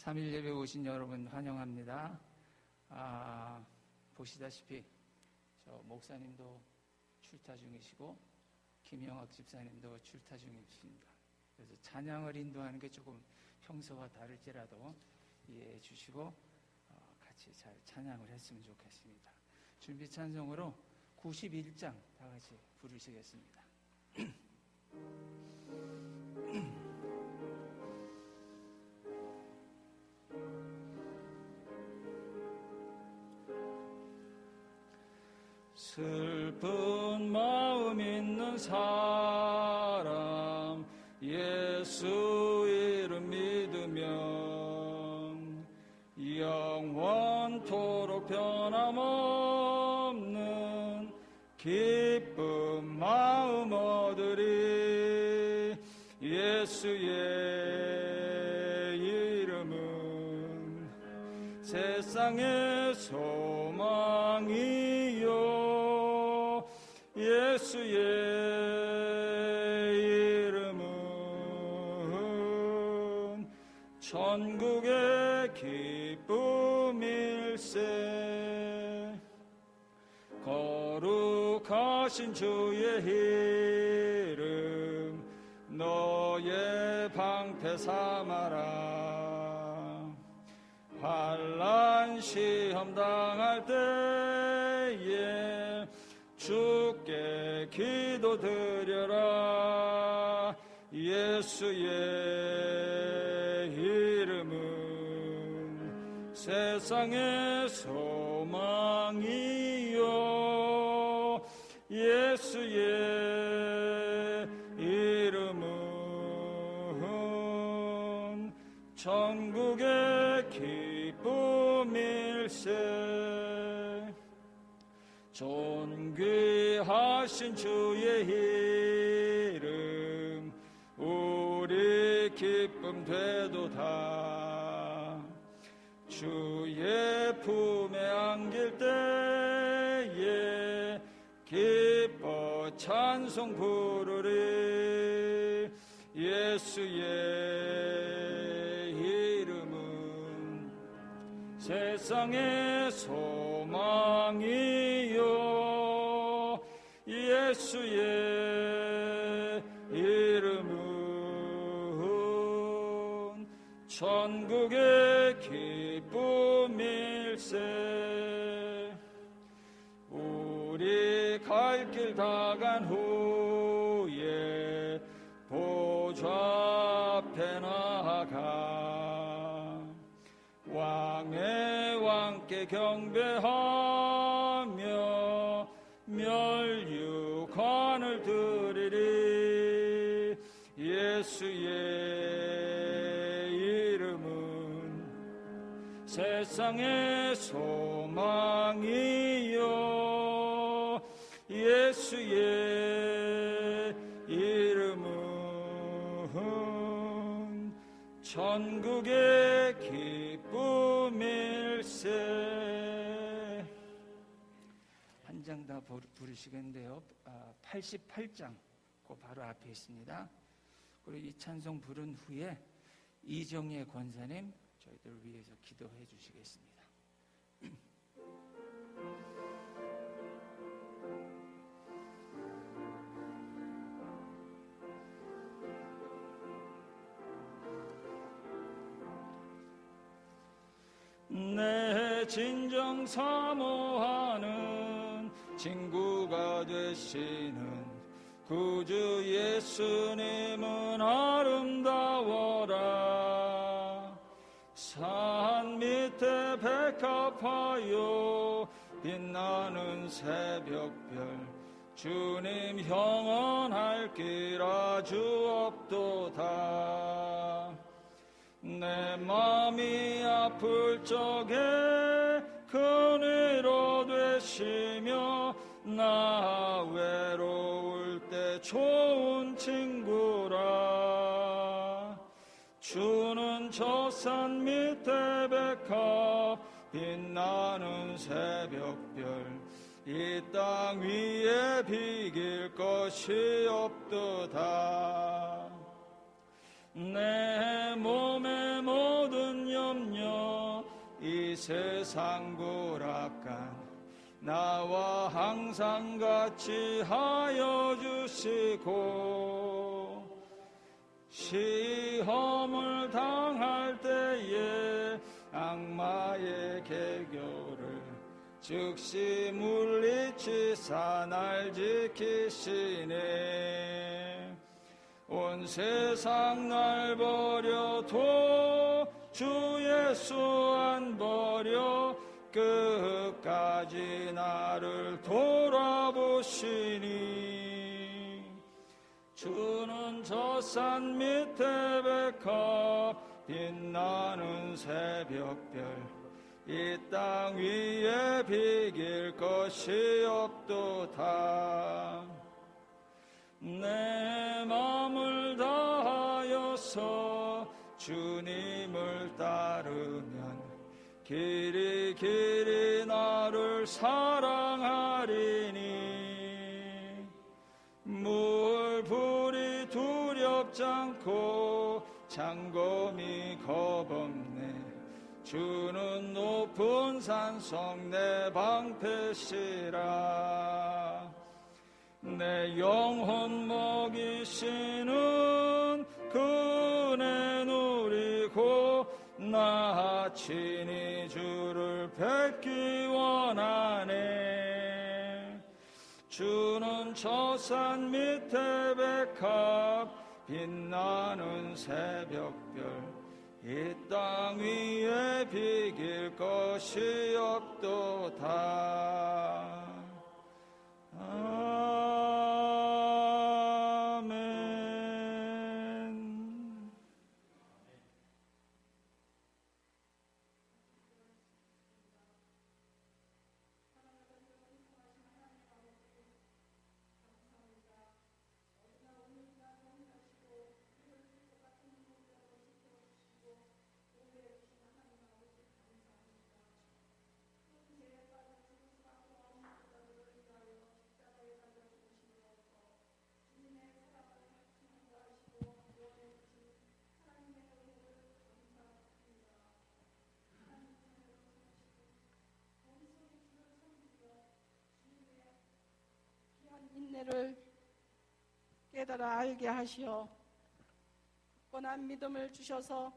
3일 예배 오신 여러분 환영합니다. 보시다시피 저 목사님도 출타 중이시고 김영학 집사님도 출타 중이십니다. 그래서 찬양을 인도하는 게 조금 평소와 다를지라도 이해해 주시고 같이 잘 찬양을 했으면 좋겠습니다. 준비 찬송으로 91장 다 같이 부르시겠습니다. 슬픈 마음 있는 사람 예수 이름 믿으면 영원토록 변함없는 기쁜 마음 얻으리. 예수의 이름은 세상의 소망이요 예수의 이름은 천국의 기쁨일세. 거룩하신 주의 이름 너의 방패 삼아라. 환난 시험 당할 때에 주께 기도드려라. 예수의 이름은 세상의 소망이요 예수의 이름은 천국의 기쁨일세. 존귀하신 주의 이름 우리 기쁨 되도다. 주의 품에 안길 때에 기뻐 찬송 부르리. 예수의 이름은 세상의 소망이요 예수의 이름은 천국의 기쁨일세. 우리 갈 길 다 간 후에 보좌 앞에 나아가 왕의 왕께 경배하며 멸류관을 드리리. 예수의 이름은 세상의 소망이요 예수의 이름은 천국의 기쁨일세. 한 장 다 부르시겠는데요. 88장 그 바로 앞에 있습니다. 그리고 이 찬송 부른 후에 이정예 권사님 저희들 위해서 기도해 주시겠습니다. 내 진정 사모하는 친구가 되시는 구주 예수님은 아름다워라. 산 밑에 백합하여 빛나는 새벽별 주님 형언할 길 아주 없도다. 내 맘이 아플 적에 큰 위로 되시며 나 외로울 때 좋은 친구라. 주는 저 산 밑에 백합 빛나는 새벽별 이 땅 위에 비길 것이 없도다. 내 몸의 모든 염려 세상 불악한 나와 항상 같이 하여 주시고 시험을 당할 때에 악마의 계교를 즉시 물리치사 날 지키시네. 온 세상 날 버려도 주 예수 안 버려 끝까지 나를 돌아보시니. 주는 저 산 밑에 백합 빛나는 새벽별 이 땅 위에 비길 것이 없도다. 내 맘을 다하여서 주님을 따르면 길이 길이 나를 사랑하리니. 물불이 두렵지 않고 장검이 겁없네. 주는 높은 산성 내 방패시라. 내 영혼 먹이시는 그네 누리고 나 친히 주를 뵙기 원하네. 주는 저 산 밑에 백합 빛나는 새벽별 이 땅 위에 비길 것이 없도다. 아멘. 인내를 깨달아 알게 하시어 굳건한 믿음을 주셔서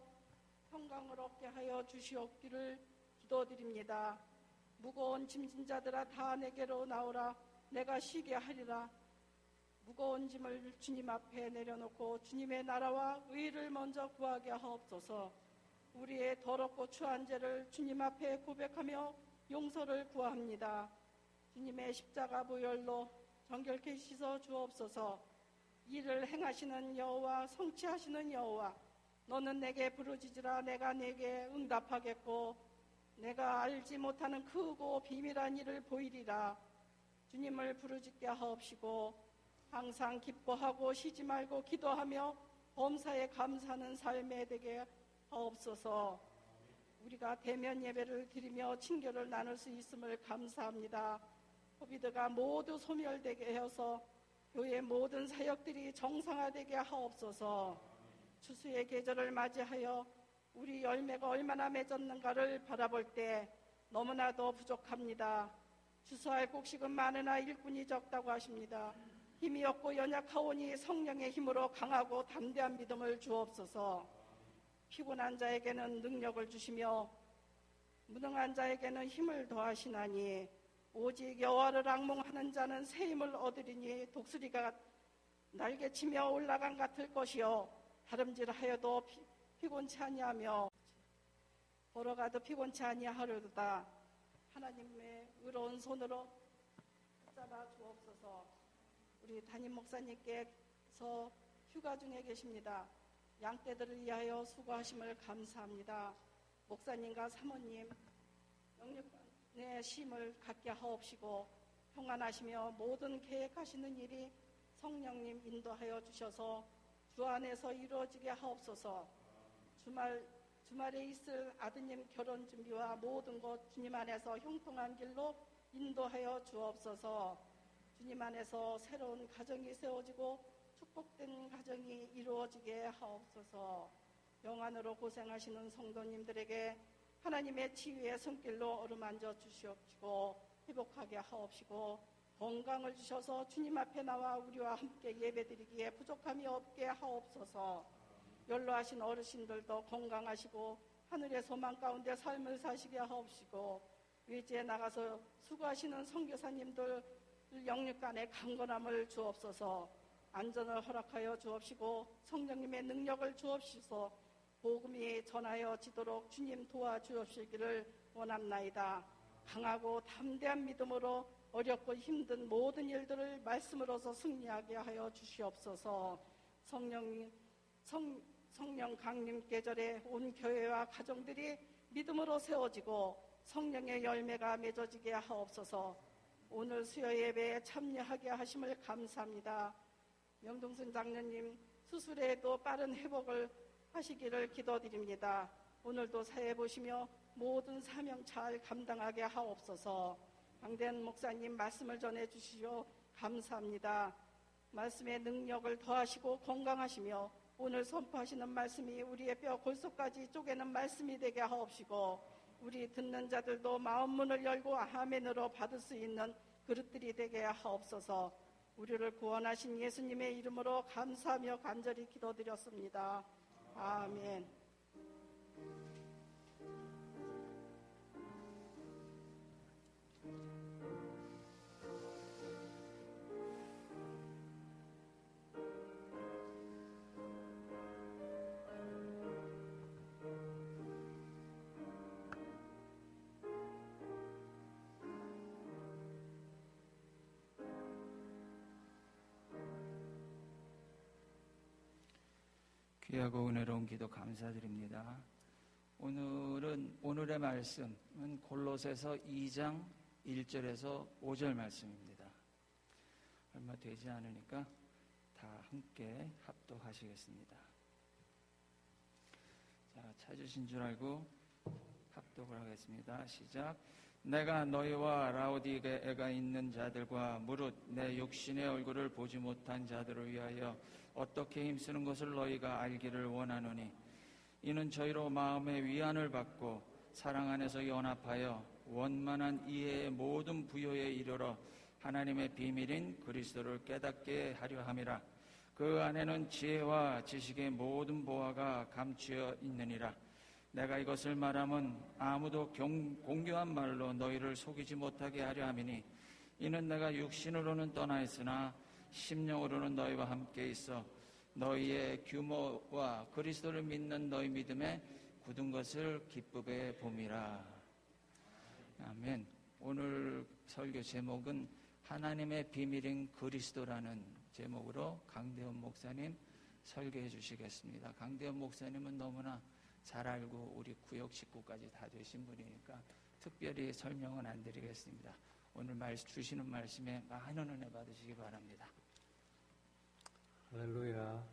평강을 얻게 하여 주시옵기를 기도드립니다. 무거운 짐진 자들아 다 내게로 나오라. 내가 쉬게 하리라. 무거운 짐을 주님 앞에 내려놓고 주님의 나라와 의를 먼저 구하게 하옵소서. 우리의 더럽고 추한 죄를 주님 앞에 고백하며 용서를 구합니다. 주님의 십자가 보혈로 정결케 씻어 주옵소서. 이를 행하시는 여호와 성취하시는 여호와 너는 내게 부르짖으라. 내가 내게 응답하겠고 내가 알지 못하는 크고 비밀한 일을 보이리라. 주님을 부르짖게 하옵시고 항상 기뻐하고 쉬지 말고 기도하며 범사에 감사하는 삶에 되게 하옵소서. 우리가 대면 예배를 드리며 친교를 나눌 수 있음을 감사합니다. 코비드가 모두 소멸되게 하여서 교회 모든 사역들이 정상화되게 하옵소서. 추수의 계절을 맞이하여 우리 열매가 얼마나 맺었는가를 바라볼 때 너무나도 부족합니다. 추수할 곡식은 많으나 일꾼이 적다고 하십니다. 힘이 없고 연약하오니 성령의 힘으로 강하고 담대한 믿음을 주옵소서. 피곤한 자에게는 능력을 주시며 무능한 자에게는 힘을 더하시나니 오직 여호와를 앙몽하는 자는 새 힘을 얻으리니 독수리가 날개치며 올라간 같을 것이요 다름질하여도 피곤치 아니하며 걸어가도 피곤치 아니하려도다. 하나님의 의로운 손으로 붙잡아 주옵소서. 우리 담임 목사님께서 휴가 중에 계십니다. 양떼들을 위하여 수고하심을 감사합니다. 목사님과 사모님 영육간의 쉼을 갖게 하옵시고 평안하시며 모든 계획하시는 일이 성령님 인도하여 주셔서 주 안에서 이루어지게 하옵소서. 주말에 있을 아드님 결혼 준비와 모든 것 주님 안에서 형통한 길로 인도하여 주옵소서. 주님 안에서 새로운 가정이 세워지고 축복된 가정이 이루어지게 하옵소서. 영안으로 고생하시는 성도님들에게 하나님의 치유의 손길로 어루만져 주시옵시고 회복하게 하옵시고 건강을 주셔서 주님 앞에 나와 우리와 함께 예배드리기에 부족함이 없게 하옵소서. 연로하신 어르신들도 건강하시고 하늘의 소망 가운데 삶을 사시게 하옵시고 외지에 나가서 수고하시는 선교사님들 영육간의 강건함을 주옵소서. 안전을 허락하여 주옵시고 성령님의 능력을 주옵시소. 복음이 전하여지도록 주님 도와주옵시기를 원합나이다. 강하고 담대한 믿음으로 어렵고 힘든 모든 일들을 말씀으로서 승리하게 하여 주시옵소서. 성령 강림 계절에 온 교회와 가정들이 믿음으로 세워지고 성령의 열매가 맺어지게 하옵소서. 오늘 수요 예배에 참여하게 하심을 감사합니다. 명동순 장로님 수술에도 빠른 회복을 하시기를 기도드립니다. 오늘도 사회 보시며 모든 사명 잘 감당하게 하옵소서. 강대한 목사님 말씀을 전해주시오 감사합니다. 말씀의 능력을 더하시고 건강하시며 오늘 선포하시는 말씀이 우리의 뼈 골속까지 쪼개는 말씀이 되게 하옵시고 우리 듣는 자들도 마음 문을 열고 아멘으로 받을 수 있는 그릇들이 되게 하옵소서. 우리를 구원하신 예수님의 이름으로 감사하며 간절히 기도드렸습니다. 아멘. 귀하고 은혜로운 기도 감사드립니다. 오늘의 말씀은 골로새서 2장 1절에서 5절 말씀입니다. 얼마 되지 않으니까 다 함께 합독하시겠습니다. 자, 찾으신 줄 알고 합독을 하겠습니다. 시작. 내가 너희와 라오디게에 있는 자들과 무릇 내 육신의 얼굴을 보지 못한 자들을 위하여 어떻게 힘쓰는 것을 너희가 알기를 원하노니 이는 저희로 마음의 위안을 받고 사랑 안에서 연합하여 원만한 이해의 모든 부요에 이르러 하나님의 비밀인 그리스도를 깨닫게 하려 함이라. 그 안에는 지혜와 지식의 모든 보화가 감추어 있느니라. 내가 이것을 말하면 아무도 공교한 말로 너희를 속이지 못하게 하려 함이니 이는 내가 육신으로는 떠나 있으나 심령으로는 너희와 함께 있어 너희의 규모와 그리스도를 믿는 너희 믿음에 굳은 것을 기쁘게 봄이라. 아멘. 오늘 설교 제목은 하나님의 비밀인 그리스도라는 제목으로 강대원 목사님 설교해 주시겠습니다. 강대원 목사님은 너무나 잘 알고 우리 구역 식구까지 다 되신 분이니까 특별히 설명은 안 드리겠습니다. 오늘 주시는 말씀에 많은 은혜 받으시기 바랍니다. 할렐루야.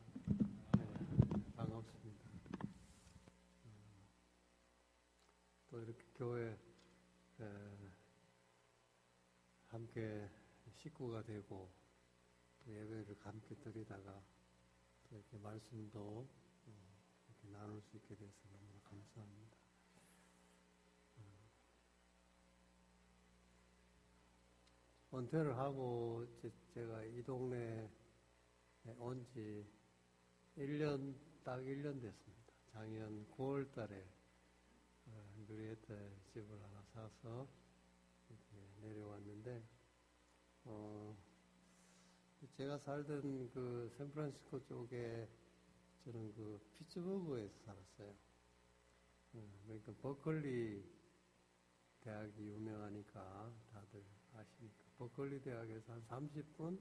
반갑습니다. 또 이렇게 교회 함께 식구가 되고 또 예배를 함께 드리다가 또 이렇게 말씀도 이렇게 나눌 수 있게 돼서 너무 감사합니다. 은퇴를 하고 제가 이 동네에 온 지 1년, 딱 1년 됐습니다. 작년 9월 달에 누리에테 집을 하나 사서 이렇게 내려왔는데, 제가 살던 그 샌프란시스코 쪽에 저는 그 피츠버그에서 살았어요. 그러니까 버클리 대학이 유명하니까 다들 아시니까 버클리 대학에서 한 30분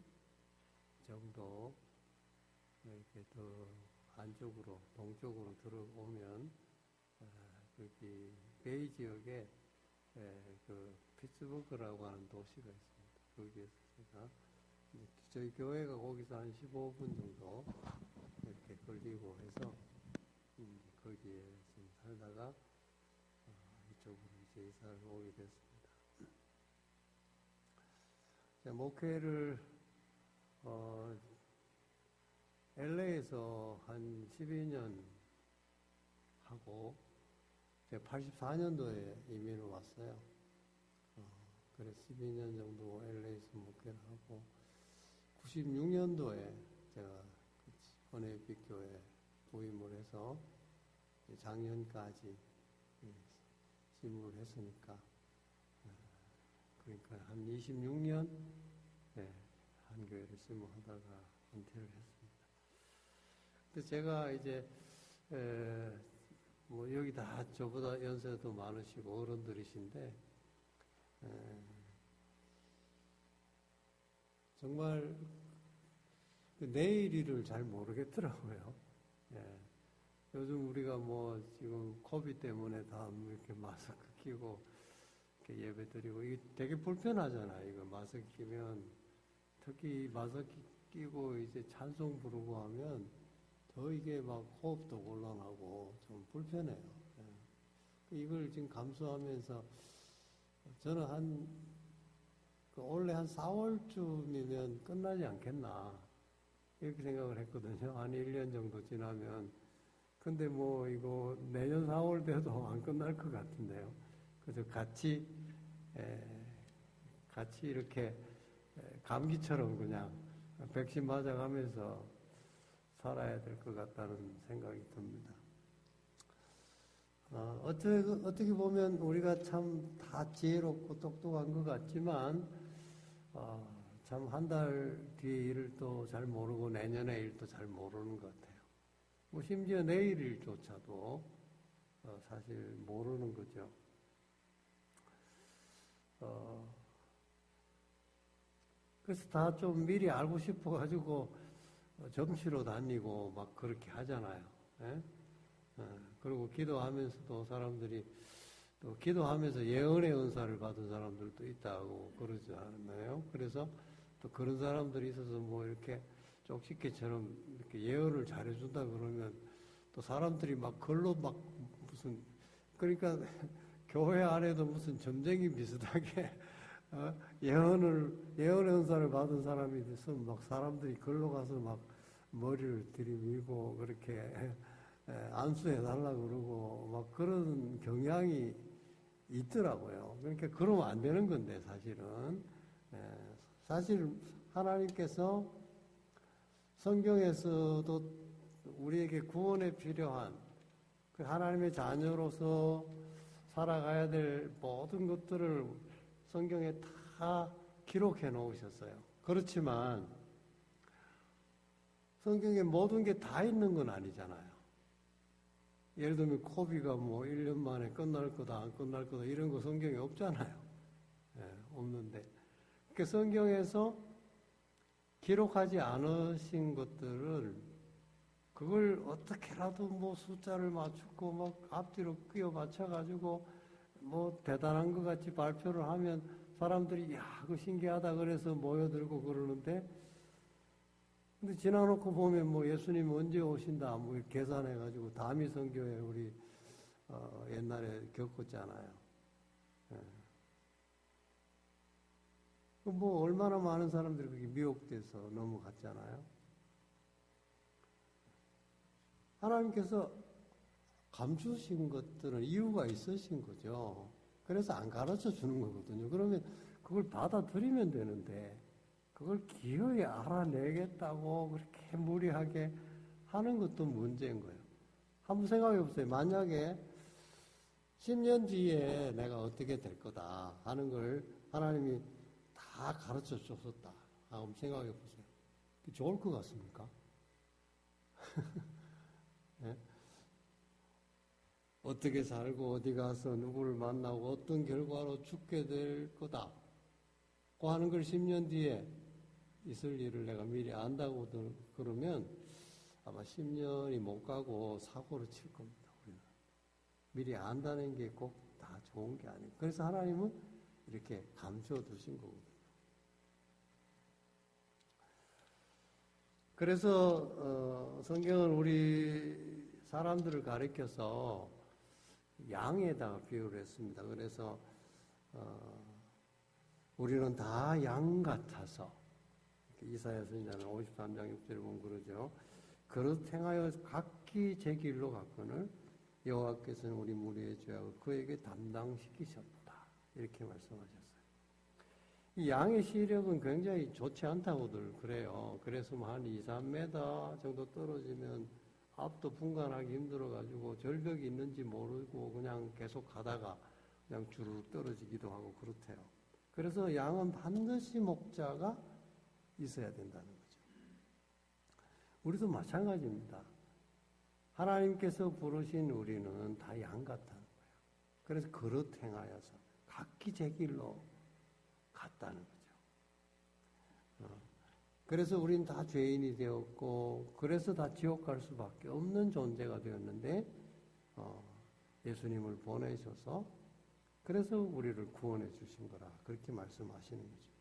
정도 이렇게 더 안쪽으로 동쪽으로 들어오면 거기 베이 지역에 그 피츠버그라고 하는 도시가 있습니다. 거기에서 제가 저희 교회가 거기서 한 15분 정도 이렇게 걸리고 해서 거기에 지금 살다가 이쪽으로 이제 이사를 오게 됐습니다. 제가 목회를 LA에서 한 12년 하고 제가 84년도에 이민을 왔어요. 그래서 12년 정도 LA에서 목회를 하고 96년도에 제가 헌혜빛교회 부임을 해서 작년까지 심을 했으니까 그러니까 한 26년 한 교회를 심호하다가 은퇴를 했습니다. 근데 제가 이제 뭐 여기 다 저보다 연세도 많으시고 어른들이신데 정말 그 내일 일을 잘 모르겠더라고요. 요즘 우리가 뭐 지금 코비드 때문에 다 이렇게 마스크 끼고 이렇게 예배 드리고 이게 되게 불편하잖아요. 이거 마스크 끼면 특히 마스크 끼고 이제 찬송 부르고 하면 더 이게 막 호흡도 곤란하고 좀 불편해요. 이걸 지금 감수하면서 저는 원래 한 4월쯤이면 끝나지 않겠나 이렇게 생각을 했거든요. 한 1년 정도 지나면. 근데 뭐 이거 내년 4월 돼도 안 끝날 것 같은데요. 그래서 같이 이렇게 감기처럼 그냥 백신 맞아가면서 살아야 될 것 같다는 생각이 듭니다. 어떻게 보면 우리가 참 다 지혜롭고 똑똑한 것 같지만 참 한 달 뒤에 일을 또 잘 모르고 내년의 일도 잘 모르는 것 같아요. 뭐 심지어 내일 일조차도 사실 모르는 거죠. 그래서 다 좀 미리 알고 싶어가지고 점치러 다니고 막 그렇게 하잖아요. 그리고 기도하면서도 사람들이 또 기도하면서 예언의 은사를 받은 사람들도 있다고 그러지 않나요? 그래서 또 그런 사람들이 있어서 뭐 이렇게 쪽집게처럼 이렇게 예언을 잘해준다 그러면 또 사람들이 막 글로 막 무슨 그러니까 교회 안에도 무슨 점쟁이 비슷하게 예언의 은사를 받은 사람이 있으면 막 사람들이 글로 가서 막 머리를 들이밀고 그렇게 안수해 달라고 그러고 막 그런 경향이 있더라고요. 그러니까 그러면 안 되는 건데 사실은 사실 하나님께서 성경에서도 우리에게 구원에 필요한 그 하나님의 자녀로서 살아가야 될 모든 것들을 성경에 다 기록해 놓으셨어요. 그렇지만 성경에 모든 게 다 있는 건 아니잖아요. 예를 들면 코비가 뭐 1년 만에 끝날 거다 안 끝날 거다 이런 거 성경에 없잖아요. 없는데 그 성경에서 기록하지 않으신 것들을 그걸 어떻게라도 뭐 숫자를 맞추고 막 앞뒤로 끼워 맞춰가지고 뭐 대단한 것 같이 발표를 하면 사람들이 야 그거 신기하다 그래서 모여들고 그러는데 근데 지나놓고 보면 뭐 예수님 언제 오신다 뭐 계산해가지고 다미성교회 우리 옛날에 겪었잖아요. 뭐 얼마나 많은 사람들이 그게 미혹돼서 넘어갔잖아요. 하나님께서 감추신 것들은 이유가 있으신 거죠. 그래서 안 가르쳐 주는 거거든요. 그러면 그걸 받아들이면 되는데 그걸 기어이 알아내겠다고 그렇게 무리하게 하는 것도 문제인 거예요. 한번 생각해 보세요. 만약에 10년 뒤에 내가 어떻게 될 거다 하는 걸 하나님이 다 가르쳐 줬었다. 한번 생각해 보세요. 좋을 것 같습니까? 네? 어떻게 살고 어디 가서 누구를 만나고 어떤 결과로 죽게 될 거다. 고 하는 걸 10년 뒤에 있을 일을 내가 미리 안다고 그러면 아마 10년이 못 가고 사고를 칠 겁니다. 우리는. 미리 안다는 게 꼭 다 좋은 게 아니에요. 그래서 하나님은 이렇게 감춰 두신 거거든요. 그래서 성경은 우리 사람들을 가리켜서 양에다가 비유를 했습니다. 그래서 우리는 다 양 같아서 이사야 선지자는 53장 6절에 보면 그러죠. 그릇 행하여 각기 제 길로 갔거늘 여호와께서는 우리 무리의 죄악을 그에게 담당시키셨다. 이렇게 말씀하셨어요. 이 양의 시력은 굉장히 좋지 않다고들 그래요. 그래서 뭐 한 2, 3m 정도 떨어지면 앞도 분간하기 힘들어가지고 절벽이 있는지 모르고 그냥 계속 가다가 그냥 주르륵 떨어지기도 하고 그렇대요. 그래서 양은 반드시 목자가 있어야 된다는 거죠. 우리도 마찬가지입니다. 하나님께서 부르신 우리는 다 양 같다는 거예요. 그래서 그릇 행하여서 각기 제 길로 갔다는 거죠. 그래서 우린 다 죄인이 되었고, 그래서 다 지옥 갈 수밖에 없는 존재가 되었는데, 예수님을 보내셔서, 그래서 우리를 구원해 주신 거라, 그렇게 말씀하시는 거죠.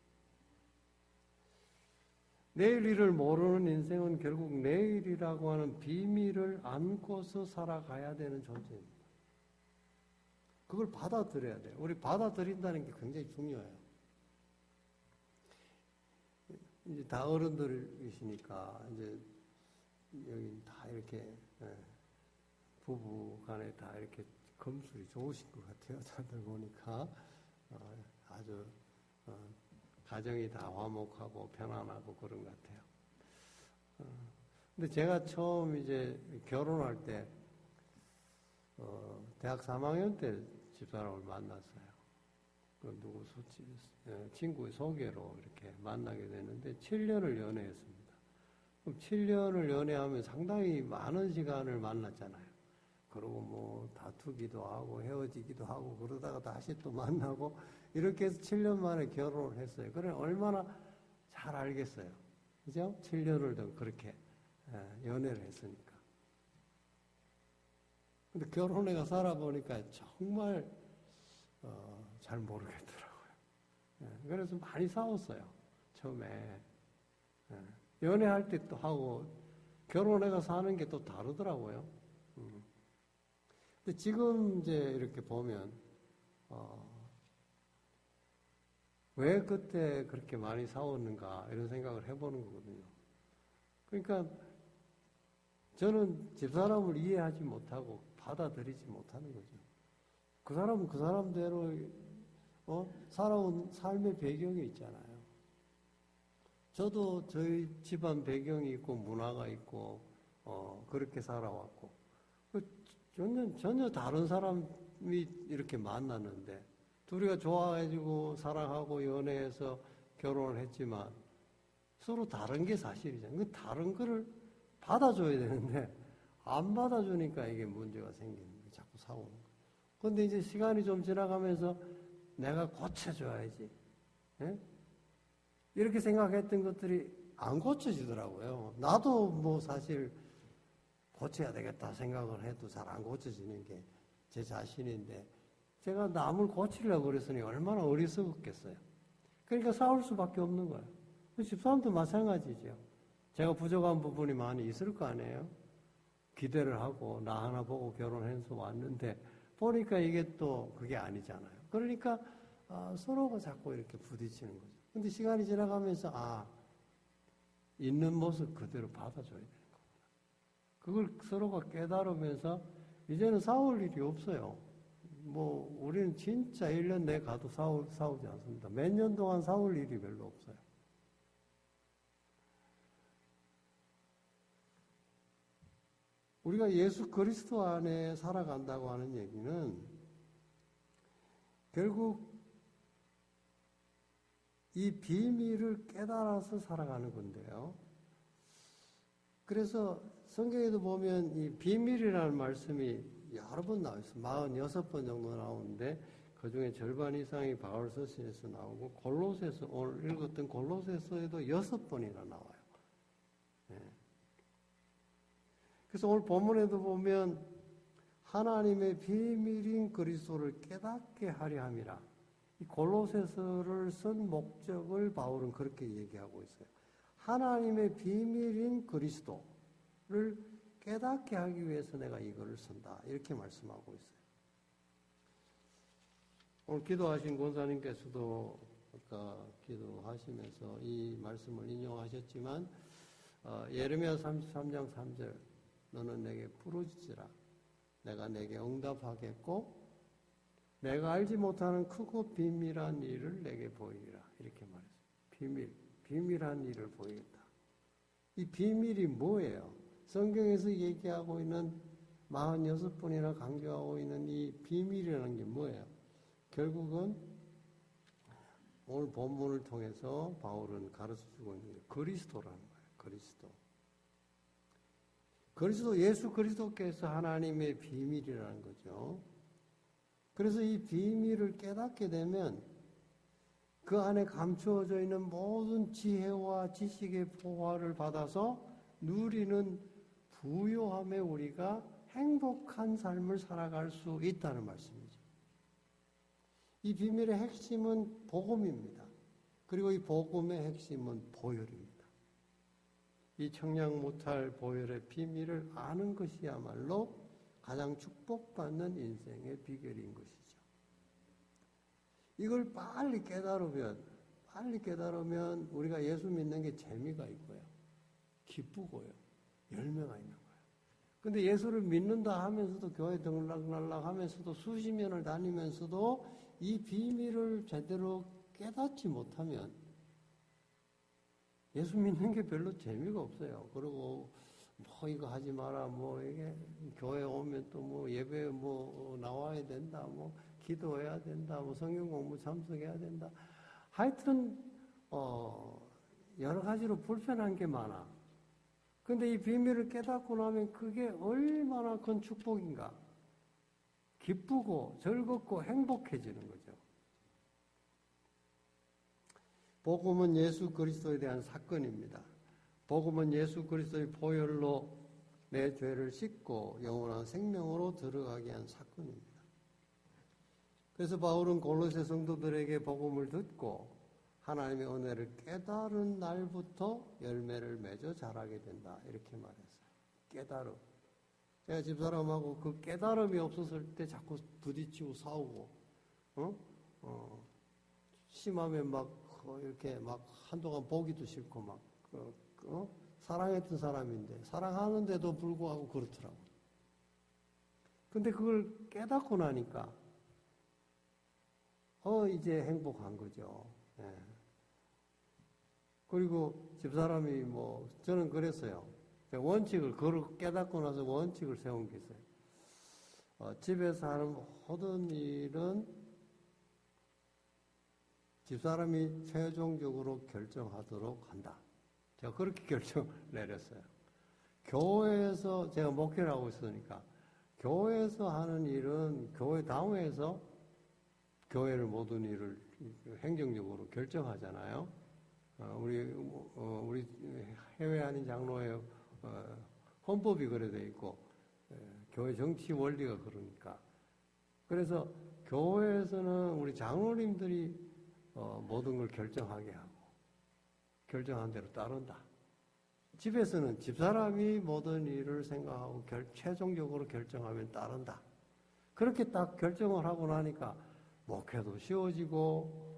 내일 일을 모르는 인생은 결국 내일이라고 하는 비밀을 안고서 살아가야 되는 존재입니다. 그걸 받아들여야 돼요. 우리 받아들인다는 게 굉장히 중요해요. 이제 다 어른들이시니까 이제 여기 다 이렇게 부부 간에 다 이렇게 검술이 좋으신 것 같아요. 다들 보니까 아주 가정이 다 화목하고 편안하고 그런 것 같아요. 근데 제가 처음 이제 결혼할 때 대학 3학년 때 집사람을 만났어요. 누구 친구의 소개로 이렇게 만나게 됐는데 7년을 연애했습니다. 그럼 7년을 연애하면 상당히 많은 시간을 만났잖아요. 그러고 뭐 다투기도 하고 헤어지기도 하고 그러다가 다시 또 만나고 이렇게 해서 7년 만에 결혼을 했어요. 그래 얼마나 잘 알겠어요. 그죠? 7년을 더 그렇게 연애를 했으니까. 근데 결혼해가 살아보니까 정말 잘 모르겠더라고요. 그래서 많이 싸웠어요. 처음에. 연애할 때 또 하고 결혼해가 사는 게 또 다르더라고요. 근데 지금 이제 이렇게 보면 왜 그때 그렇게 많이 싸웠는가 이런 생각을 해보는 거거든요. 그러니까 저는 집사람을 이해하지 못하고 받아들이지 못하는 거죠. 그 사람은 그 사람대로 살아온 삶의 배경이 있잖아요. 저도 저희 집안 배경이 있고 문화가 있고 그렇게 살아왔고 전혀 다른 사람이 이렇게 만났는데 둘이가 좋아해주고 사랑하고 연애해서 결혼을 했지만 서로 다른 게 사실이잖아요. 그 다른 거를 받아줘야 되는데 안 받아주니까 이게 문제가 생기는 거예요. 자꾸 싸우는 거예요. 그런데 이제 시간이 좀 지나가면서 내가 고쳐줘야지. 예? 이렇게 생각했던 것들이 안 고쳐지더라고요. 나도 뭐 사실 고쳐야 되겠다 생각을 해도 잘 안 고쳐지는 게 제 자신인데 제가 남을 고치려고 그랬으니 얼마나 어리석었겠어요. 그러니까 싸울 수밖에 없는 거예요. 집사람도 마찬가지죠. 제가 부족한 부분이 많이 있을 거 아니에요. 기대를 하고 나 하나 보고 결혼해서 왔는데 보니까 이게 또 그게 아니잖아요. 그러니까 서로가 자꾸 이렇게 부딪히는 거죠. 근데 시간이 지나가면서 있는 모습 그대로 받아줘야 되는 거구나. 그걸 서로가 깨달으면서 이제는 싸울 일이 없어요. 뭐 우리는 진짜 1년 내에 가도 싸우지 않습니다. 몇 년 동안 싸울 일이 별로 없어요. 우리가 예수 그리스도 안에 살아간다고 하는 얘기는 결국 이 비밀을 깨달아서 살아가는 건데요. 그래서 성경에도 보면 이 비밀이라는 말씀이 여러 번 나와 있어요. 46번 정도 나오는데 그 중에 절반 이상이 바울서신에서 나오고 골로새서 오늘 읽었던 골로새서에도 6번이나 나와요. 네. 그래서 오늘 본문에도 보면 하나님의 비밀인 그리스도를 깨닫게 하려 함이라. 이 골로새서를 쓴 목적을 바울은 그렇게 얘기하고 있어요. 하나님의 비밀인 그리스도를 깨닫게 하기 위해서 내가 이거를 쓴다. 이렇게 말씀하고 있어요. 오늘 기도하신 권사님께서도 아까 기도하시면서 이 말씀을 인용하셨지만 예레미야 33장 3절 너는 내게 부르짖으라 내가 내게 응답하겠고 내가 알지 못하는 크고 비밀한 일을 내게 보이리라. 이렇게 말했어요. 비밀한 일을 보이겠다. 이 비밀이 뭐예요? 성경에서 얘기하고 있는 46번이나 강조하고 있는 이 비밀이라는 게 뭐예요? 결국은 오늘 본문을 통해서 바울은 가르쳐주고 있는 게 그리스도라는 거예요. 그리스도 예수 그리스도께서 하나님의 비밀이라는 거죠. 그래서 이 비밀을 깨닫게 되면 그 안에 감추어져 있는 모든 지혜와 지식의 보화를 받아서 누리는 부요함에 우리가 행복한 삶을 살아갈 수 있다는 말씀이죠. 이 비밀의 핵심은 복음입니다. 그리고 이 복음의 핵심은 보혈입니다. 이 청량 못할 보혈의 비밀을 아는 것이야말로 가장 축복받는 인생의 비결인 것이죠. 이걸 빨리 깨달으면 우리가 예수 믿는 게 재미가 있고요. 기쁘고요. 열매가 있는 거예요. 근데 예수를 믿는다 하면서도 교회 등락날락 하면서도 수십 년을 다니면서도 이 비밀을 제대로 깨닫지 못하면 예수 믿는 게 별로 재미가 없어요. 그리고 뭐 이거 하지 마라, 뭐 이게 교회 오면 또 뭐 예배 뭐 나와야 된다, 뭐 기도해야 된다, 뭐 성경 공부 참석해야 된다. 하여튼 여러 가지로 불편한 게 많아. 근데 이 비밀을 깨닫고 나면 그게 얼마나 큰 축복인가. 기쁘고 즐겁고 행복해지는 거죠. 복음은 예수 그리스도에 대한 사건입니다. 복음은 예수 그리스도의 보혈로 내 죄를 씻고 영원한 생명으로 들어가게 한 사건입니다. 그래서 바울은 골로새 성도들에게 복음을 듣고 하나님의 은혜를 깨달은 날부터 열매를 맺어 자라게 된다. 이렇게 말했어요. 깨달음. 제가 집사람하고 그 깨달음이 없었을 때 자꾸 부딪히고 싸우고, 심하면 막 이렇게 막 한동안 보기도 싫고 막, 사랑했던 사람인데, 사랑하는데도 불구하고 그렇더라고. 근데 그걸 깨닫고 나니까, 이제 행복한 거죠. 예. 그리고 집사람이 저는 그랬어요. 원칙을, 그걸 깨닫고 나서 원칙을 세운 게 있어요. 집에서 하는 모든 일은 집사람이 최종적으로 결정하도록 한다. 제가 그렇게 결정을 내렸어요. 교회에서, 제가 목회를 하고 있으니까, 교회에서 하는 일은 교회 당회에서 교회를 모든 일을 행정적으로 결정하잖아요. 우리 해외 아닌 장로의 헌법이 그래 돼 있고, 교회 정치 원리가 그러니까. 그래서 교회에서는 우리 장로님들이 모든 걸 결정하게 하고, 결정한 대로 따른다. 집에서는 집사람이 모든 일을 생각하고 최종적으로 결정하면 따른다. 그렇게 딱 결정을 하고 나니까 목회도 쉬워지고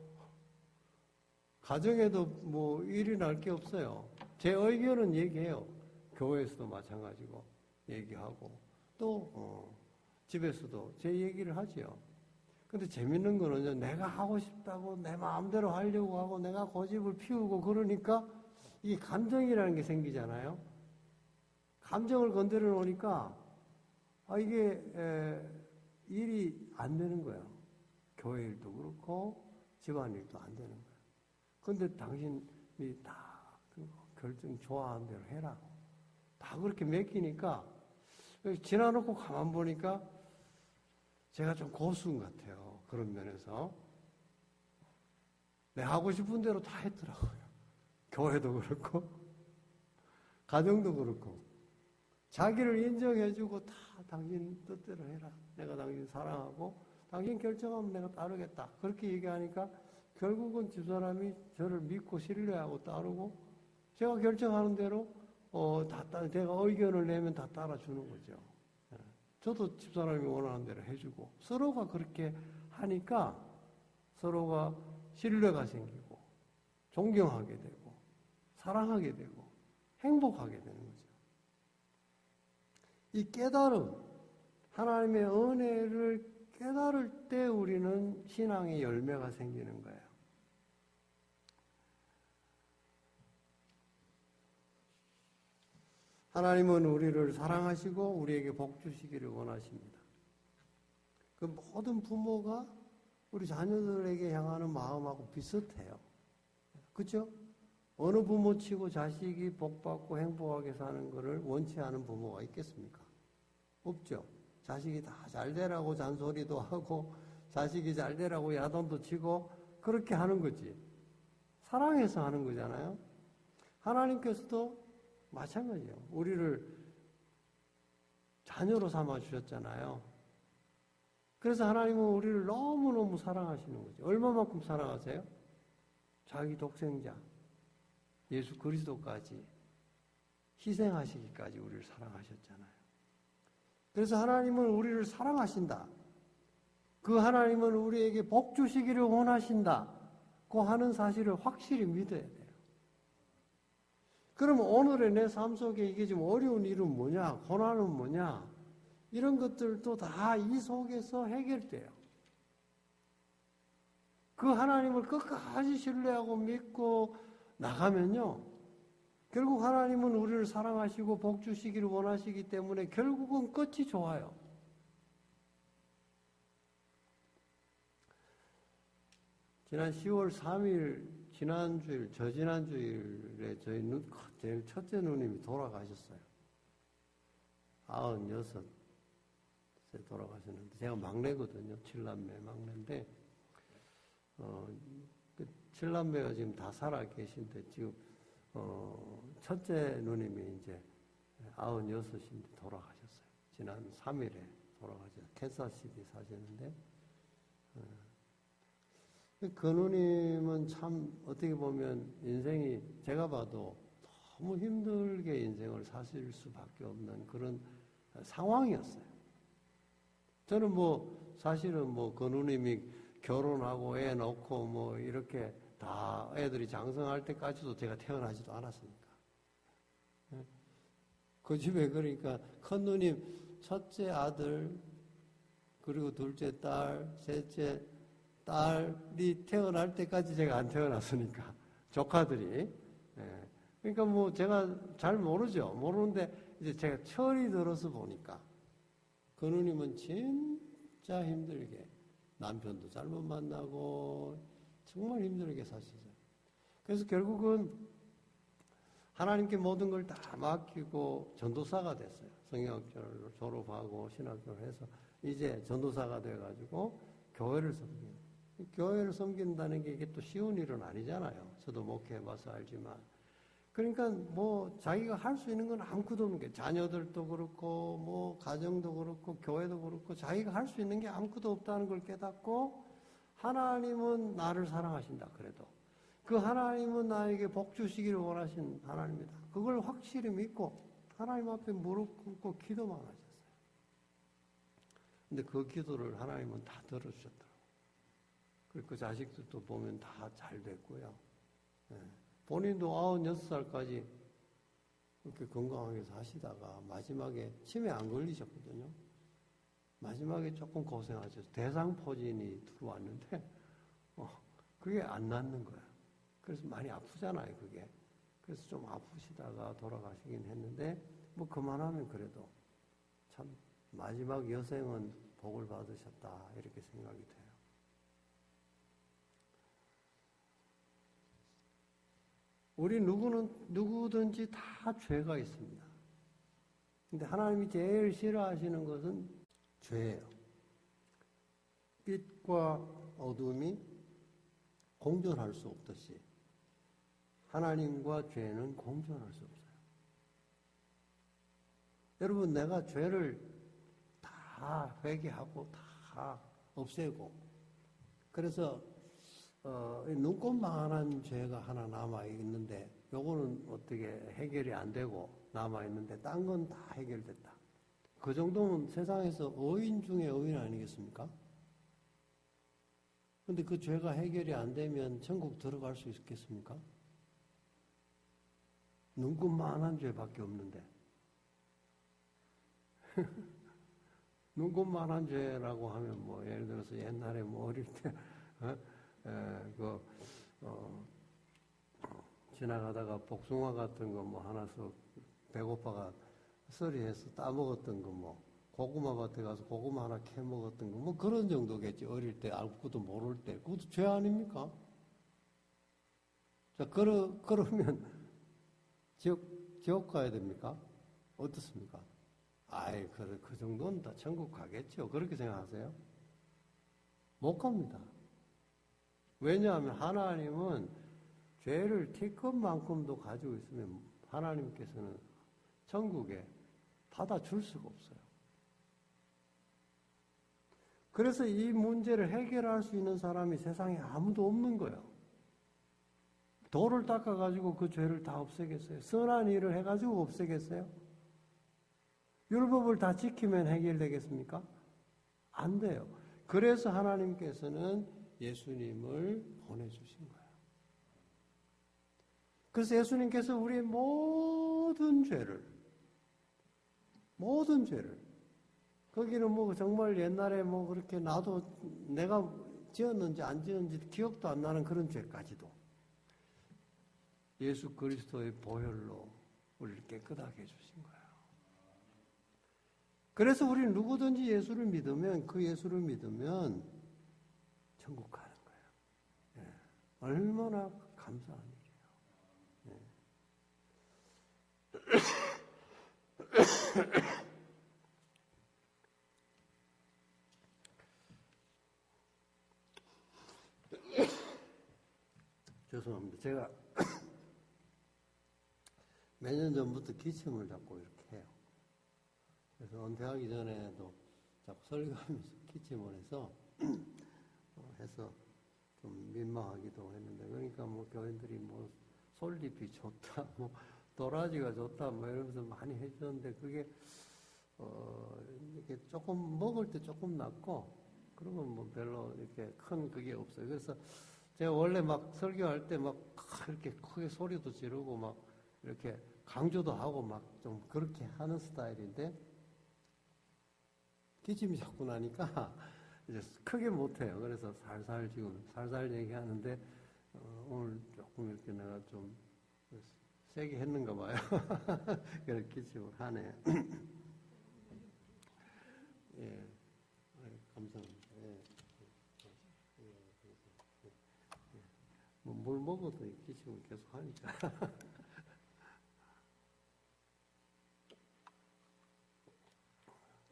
가정에도 일이 날 게 없어요. 제 의견은 얘기해요. 교회에서도 마찬가지고 얘기하고 또 집에서도 제 얘기를 하지요. 근데 재밌는 거는요, 내가 하고 싶다고 내 마음대로 하려고 하고 내가 고집을 피우고 그러니까 이 감정이라는 게 생기잖아요. 감정을 건드려 놓으니까 이게 일이 안 되는 거예요. 교회 일도 그렇고 집안 일도 안 되는 거예요. 근데 당신이 다 결정 좋아하는 대로 해라. 다 그렇게 맡기니까 지나놓고 가만 보니까 제가 좀 고수인 것 같아요. 그런 면에서. 내 하고 싶은 대로 다 했더라고요. 교회도 그렇고 가정도 그렇고 자기를 인정해주고 다 당신 뜻대로 해라. 내가 당신 사랑하고 당신 결정하면 내가 따르겠다. 그렇게 얘기하니까 결국은 집사람이 저를 믿고 신뢰하고 따르고 제가 결정하는 대로 제가 의견을 내면 다 따라주는 거죠. 저도 집사람이 원하는 대로 해주고 서로가 그렇게 하니까 서로가 신뢰가 생기고 존경하게 되고 사랑하게 되고 행복하게 되는 거죠. 이 깨달음, 하나님의 은혜를 깨달을 때 우리는 신앙의 열매가 생기는 거예요. 하나님은 우리를 사랑하시고 우리에게 복 주시기를 원하십니다. 그 모든 부모가 우리 자녀들에게 향하는 마음하고 비슷해요. 그렇죠? 어느 부모치고 자식이 복받고 행복하게 사는 것을 원치 않은 부모가 있겠습니까? 없죠. 자식이 다 잘 되라고 잔소리도 하고 자식이 잘 되라고 야단도 치고 그렇게 하는 거지. 사랑해서 하는 거잖아요. 하나님께서도 마찬가지예요. 우리를 자녀로 삼아 주셨잖아요. 그래서 하나님은 우리를 너무너무 사랑하시는 거죠. 얼마만큼 사랑하세요? 자기 독생자 예수 그리스도까지 희생하시기까지 우리를 사랑하셨잖아요. 그래서 하나님은 우리를 사랑하신다. 그 하나님은 우리에게 복 주시기를 원하신다고 하는 사실을 확실히 믿어야 돼요. 그럼 오늘의 내 삶 속에 이게 좀 어려운 일은 뭐냐, 고난은 뭐냐, 이런 것들도 다 이 속에서 해결돼요. 그 하나님을 끝까지 신뢰하고 믿고 나가면요, 결국 하나님은 우리를 사랑하시고 복 주시기를 원하시기 때문에 결국은 끝이 좋아요. 지난 10월 3일, 지난주일, 저지난주일에 저희 제일 첫째 누님이 돌아가셨어요. 96세 돌아가셨는데, 제가 막내거든요. 7남매 막내인데, 그 7남매가 지금 다 살아 계신데, 지금, 첫째 누님이 이제 96인데 돌아가셨어요. 지난 3일에 돌아가셨어요. 캔사시티 사셨는데, 그 누님은 참 어떻게 보면 인생이 제가 봐도 너무 힘들게 인생을 사실 수밖에 없는 그런 상황이었어요. 저는 사실은 그 누님이 결혼하고 애 낳고 이렇게 다 애들이 장성할 때까지도 제가 태어나지도 않았으니까. 그 집에 그러니까 큰 누님 첫째 아들, 그리고 둘째 딸, 셋째 딸이 태어날 때까지 제가 안 태어났으니까, 조카들이. 그러니까 제가 잘 모르죠. 모르는데 이제 제가 철이 들어서 보니까 그 누님은 진짜 힘들게 남편도 잘못 만나고 정말 힘들게 사셨어요. 그래서 결국은 하나님께 모든 걸 다 맡기고 전도사가 됐어요. 성경학교를 졸업하고 신학교를 해서 이제 전도사가 돼가지고 교회를 섬기는. 교회를 섬긴다는 게 이게 또 쉬운 일은 아니잖아요. 저도 목회해봐서 알지만. 그러니까 자기가 할 수 있는 건 아무것도 없는 게, 자녀들도 그렇고 가정도 그렇고 교회도 그렇고 자기가 할 수 있는 게 아무것도 없다는 걸 깨닫고, 하나님은 나를 사랑하신다. 그래도 그 하나님은 나에게 복 주시기를 원하신 하나님이다. 그걸 확실히 믿고 하나님 앞에 무릎 꿇고 기도만 하셨어요. 근데 그 기도를 하나님은 다 들어주셨더라고요. 그리고 그 자식들도 보면 다 잘 됐고요. 본인도 96살까지 그렇게 건강하게 사시다가 마지막에 치매 안 걸리셨거든요. 마지막에 조금 고생하셔서 대상포진이 들어왔는데 그게 안 낫는 거야. 그래서 많이 아프잖아요, 그게. 그래서 좀 아프시다가 돌아가시긴 했는데 그만하면 그래도 참 마지막 여생은 복을 받으셨다, 이렇게 생각이 돼요. 우리 누구든지 다 죄가 있습니다. 근데 하나님이 제일 싫어하시는 것은 죄예요. 빛과 어둠이 공존할 수 없듯이 하나님과 죄는 공존할 수 없어요. 여러분, 내가 죄를 다 회개하고 다 없애고, 그래서 눈꽃만한 죄가 하나 남아있는데, 요거는 어떻게 해결이 안 되고 남아있는데 딴 건 다 해결됐다. 그 정도면 세상에서 의인 중에 의인 아니겠습니까? 근데 그 죄가 해결이 안 되면 천국 들어갈 수 있겠습니까? 눈꽃만한 죄밖에 없는데. 눈곱만한 죄라고 하면 뭐 예를 들어서 옛날에 뭐 어릴 때 지나가다가 복숭아 같은 거 뭐 하나 서 배고파가 서리해서 따먹었던 거 뭐 고구마 밭에 가서 고구마 하나 캐 먹었던 거 뭐 그런 정도겠지. 어릴 때 아무것도 모를 때 그것도 죄 아닙니까? 자 그러면 지옥 가야 됩니까? 어떻습니까? 아이 그 정도는 다 천국 가겠죠. 그렇게 생각하세요? 못 갑니다. 왜냐하면 하나님은 죄를 티끌만큼도 가지고 있으면 하나님께서는 천국에 받아줄 수가 없어요. 그래서 이 문제를 해결할 수 있는 사람이 세상에 아무도 없는 거예요. 돌을 닦아가지고 그 죄를 다 없애겠어요? 선한 일을 해가지고 없애겠어요? 율법을 다 지키면 해결되겠습니까? 안 돼요. 그래서 하나님께서는 예수님을 보내주신 거예요. 그래서 예수님께서 우리의 모든 죄를 거기는 뭐 정말 옛날에 뭐 그렇게 나도 내가 지었는지 안 지었는지 기억도 안 나는 그런 죄까지도 예수 그리스도의 보혈로 우리를 깨끗하게 해주신 거예요. 그래서 우리는 누구든지 예수를 믿으면 그 예수를 믿으면 천국 가는 거예요. 예. 얼마나 감사한 일이에요. 예. 죄송합니다. 제가 몇 년 전부터 기침을 자꾸 이렇게 해요. 그래서 은퇴하기 전에도 자꾸 설교하면서 기침을 해서 해서 좀 민망하기도 했는데, 그러니까 뭐 교인들이 뭐 솔잎이 좋다, 뭐 도라지가 좋다, 뭐 이러면서 많이 해주는데 그게 이렇게 조금 먹을 때 조금 낫고 그러면 뭐 별로 이렇게 큰 그게 없어요. 그래서 제가 원래 막 설교할 때 막 이렇게 크게 소리도 지르고 막 이렇게 강조도 하고 막 좀 그렇게 하는 스타일인데 기침이 자꾸 나니까 이제 크게 못해요. 그래서 살살 얘기하는데 오늘 조금 이렇게 내가 좀 세게 했는가 봐요. 그래서 기침을 하네. 예, 감사합니다. 예. 뭘 먹어도 기침을 계속 하니까.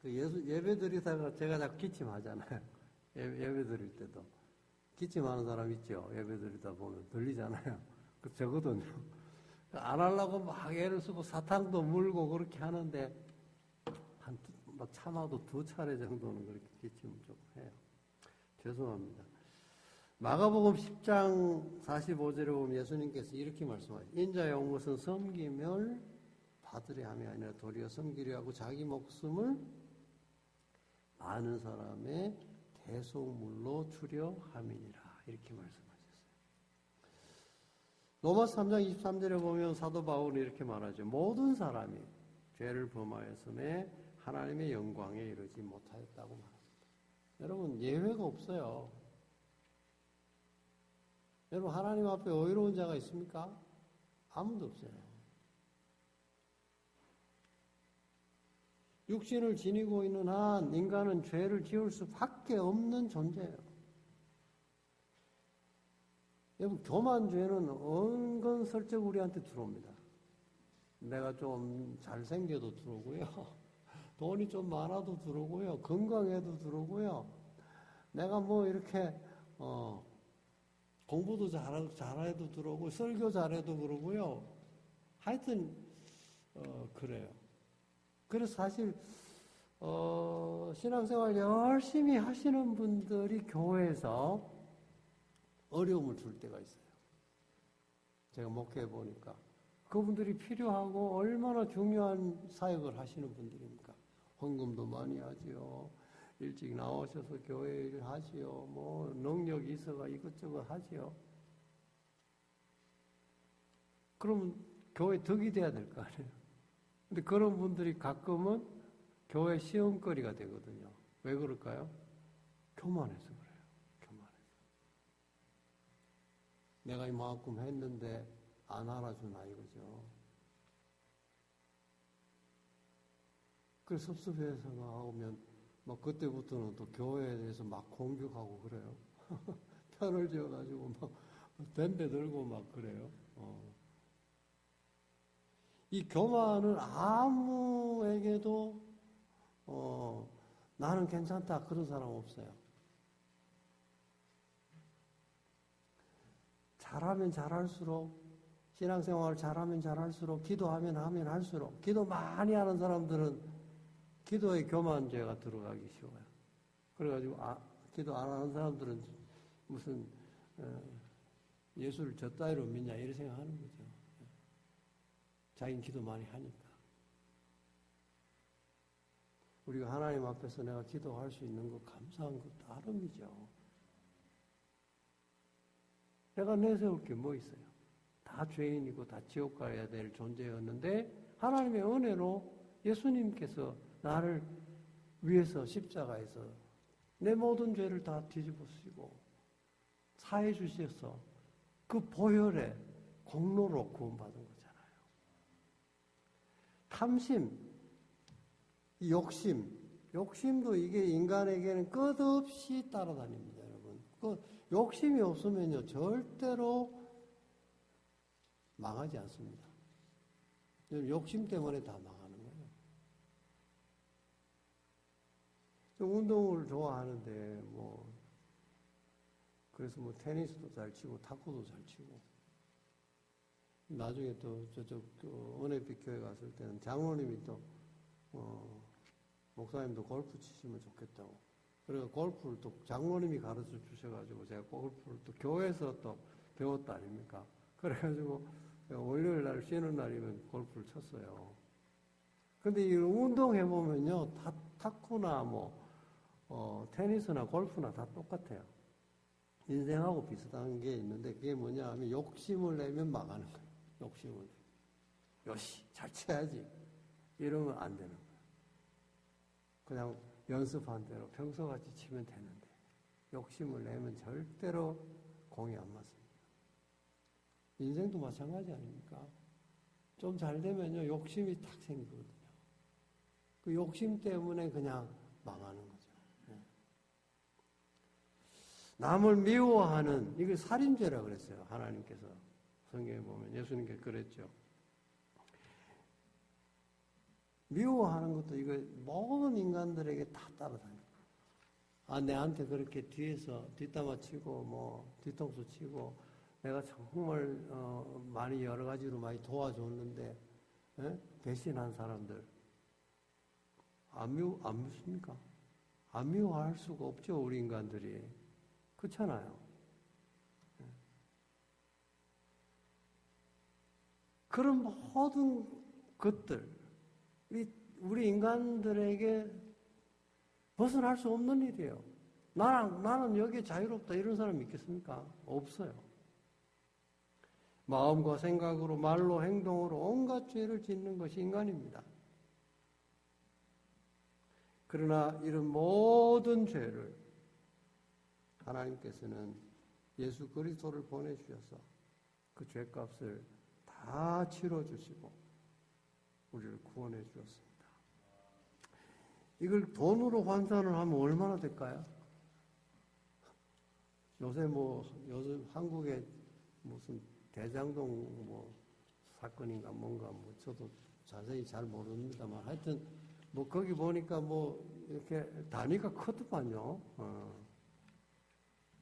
그 예배 드리다가 제가 자꾸 기침하잖아요. 예배 드릴 때도. 기침하는 사람 있죠? 예배 드리다 보면 들리잖아요. 그 저거든요. 안 하려고 막 애를 쓰고 사탕도 물고 그렇게 하는데 막 참아도 2차례 정도는 그렇게 기침을 좀 해요. 죄송합니다. 마가복음 10장 45절에 보면 예수님께서 이렇게 말씀하세요. 인자의 온 것은 섬김을 받으려 함이 아니라 도리어 섬기려 하고 자기 목숨을 많은 사람의 대속물로 주려 함이니라. 이렇게 말씀하셨어요. 로마서 3장 23절에 보면 사도 바울이 이렇게 말하죠. 모든 사람이 죄를 범하였음에 하나님의 영광에 이르지 못하였다고 말합니다. 여러분, 예외가 없어요. 여러분, 하나님 앞에 의로운 자가 있습니까? 아무도 없어요. 육신을 지니고 있는 한 인간은 죄를 지을 수밖에 없는 존재예요. 여러분, 교만 죄는 은근슬쩍 우리한테 들어옵니다. 내가 좀 잘생겨도 들어오고요. 돈이 좀 많아도 들어오고요. 건강해도 들어오고요. 내가 뭐 이렇게 공부도 잘해도 들어오고 설교 잘해도 그러고요. 하여튼 그래요. 그래서 사실 신앙생활 열심히 하시는 분들이 교회에서 어려움을 줄 때가 있어요. 제가 목회해 보니까 그분들이 필요하고 얼마나 중요한 사역을 하시는 분들입니까? 헌금도 많이 하지요. 일찍 나오셔서 교회 일을 하지요. 뭐 능력이 있어가 이것저것 하지요. 그러면 교회 덕이 돼야 될 거 아니에요. 근데 그런 분들이 가끔은 교회 시험거리가 되거든요. 왜 그럴까요? 교만해서 그래요. 교만해서. 내가 이만큼 했는데 안 알아주나 이거죠. 그래서 섭섭해서 나오면 막 그때부터는 또 교회에 대해서 막 공격하고 그래요. 편을 지어가지고 막 덤벼 들고 막 그래요. 이 교만은 아무에게도 나는 괜찮다 그런 사람 없어요. 잘하면 잘할수록 신앙생활을 잘하면 잘할수록 기도하면 하면 할수록 기도 많이 하는 사람들은 기도에 교만죄가 들어가기 쉬워요. 그래가지고 기도 안 하는 사람들은 무슨 예수를 저 따위로 믿냐 이렇게 생각하는 거죠. 자기는 기도 많이 하니까. 우리가 하나님 앞에서 내가 기도할 수 있는 거 감사한 것 따름이죠. 내가 내세울 게 뭐 있어요? 다 죄인이고 다 지옥 가야 될 존재였는데 하나님의 은혜로 예수님께서 나를 위해서 십자가에서 내 모든 죄를 다 뒤집어쓰고 사해 주셔서 그 보혈의 공로로 구원받은 거잖아요. 탐심, 욕심도 이게 인간에게는 끝없이 따라다닙니다, 여러분. 그 욕심이 없으면요, 절대로 망하지 않습니다. 욕심 때문에 다 망하는 거예요. 운동을 좋아하는데, 그래서 테니스도 잘 치고, 탁구도 잘 치고. 나중에 또 저쪽 은혜빛 교회 갔을 때는 장로님이 또, 목사님도 골프 치시면 좋겠다고. 그래서 골프를 또 장로님이 가르쳐 주셔가지고 제가 골프를 또 교회에서 또 배웠다 아닙니까? 그래가지고 월요일 날 쉬는 날이면 골프를 쳤어요. 근데 이 운동해보면요, 탁구나 테니스나 골프나 다 똑같아요. 인생하고 비슷한 게 있는데 그게 뭐냐 하면 욕심을 내면 망하는 거예요. 욕심을 내면. 요시, 잘 쳐야지. 이러면 안 되는 거예요. 그냥 연습한 대로 평소같이 치면 되는데 욕심을 내면 절대로 공이 안 맞습니다. 인생도 마찬가지 아닙니까? 좀 잘 되면요 욕심이 탁 생기거든요. 그 욕심 때문에 그냥 망하는 거죠. 남을 미워하는 이걸 살인죄라고 그랬어요. 하나님께서 성경에 보면 예수님께서 그랬죠. 미워하는 것도 이거 모든 인간들에게 다 따라다녀요. 내한테 그렇게 뒤에서 뒷담화 치고 뒤통수 치고 내가 정말 많이 여러 가지로 많이 도와줬는데 배신한 사람들 안 밉습니까? 안 미워할 수가 없죠. 우리 인간들이. 그렇잖아요. 그런 모든 것들 우리 인간들에게 벗어날 수 없는 일이에요. 나는 여기에 자유롭다 이런 사람 있겠습니까? 없어요. 마음과 생각으로 말로 행동으로 온갖 죄를 짓는 것이 인간입니다. 그러나 이런 모든 죄를 하나님께서는 예수 그리스도를 보내주셔서 그 죄값을 다 치러주시고 우리를 구원해 주었습니다. 이걸 돈으로 환산을 하면 얼마나 될까요? 요새 요즘 한국에 무슨 대장동 사건인가 뭔가 저도 자세히 잘 모릅니다만 하여튼 거기 보니까 이렇게 단위가 크더만요.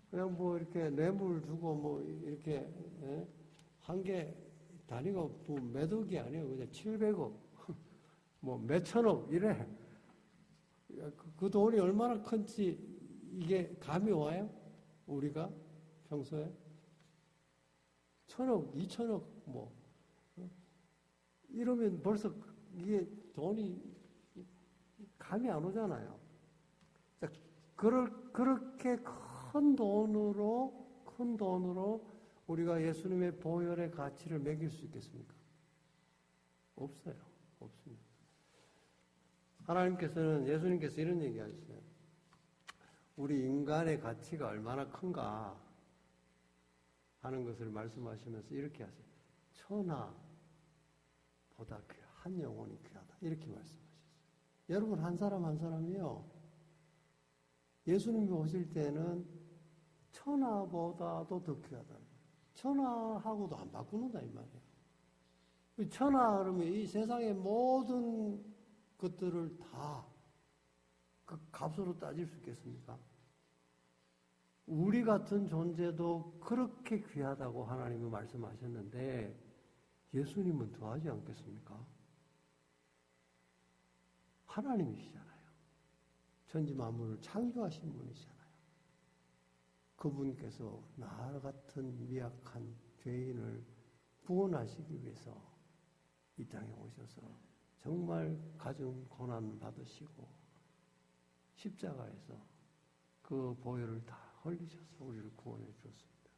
그냥 이렇게 뇌물 주고 이렇게 한 개 단위가 몇 억이 아니에요. 그냥 700억 몇천억 이래. 그 돈이 얼마나 큰지 이게 감이 와요? 우리가 평소에 1,000억, 2,000억 이러면 벌써 이게 돈이 감이 안 오잖아요. 그렇게 큰 돈으로 우리가 예수님의 보혈의 가치를 매길 수 있겠습니까? 없어요. 없습니다. 하나님께서는, 예수님께서 이런 얘기 하셨어요. 우리 인간의 가치가 얼마나 큰가 하는 것을 말씀하시면서 이렇게 하세요. 천하보다 한 영혼이 귀하다. 이렇게 말씀하셨어요. 여러분, 한 사람 한 사람이요. 예수님이 오실 때는 천하보다도 더 귀하다는 거예요. 천하하고도 안 바꾸는다, 이 말이에요. 천하 그러면 이 세상의 모든 것들을 다 그 값으로 따질 수 있겠습니까? 우리 같은 존재도 그렇게 귀하다고 하나님은 말씀하셨는데 예수님은 더하지 않겠습니까? 하나님이시잖아요. 천지 만물을 창조하신 분이시잖아요. 그분께서 나 같은 미약한 죄인을 구원하시기 위해서 이 땅에 오셔서 정말 가중 고난 받으시고 십자가에서 그 보혈을 다 흘리셔서 우리를 구원해 주었습니다.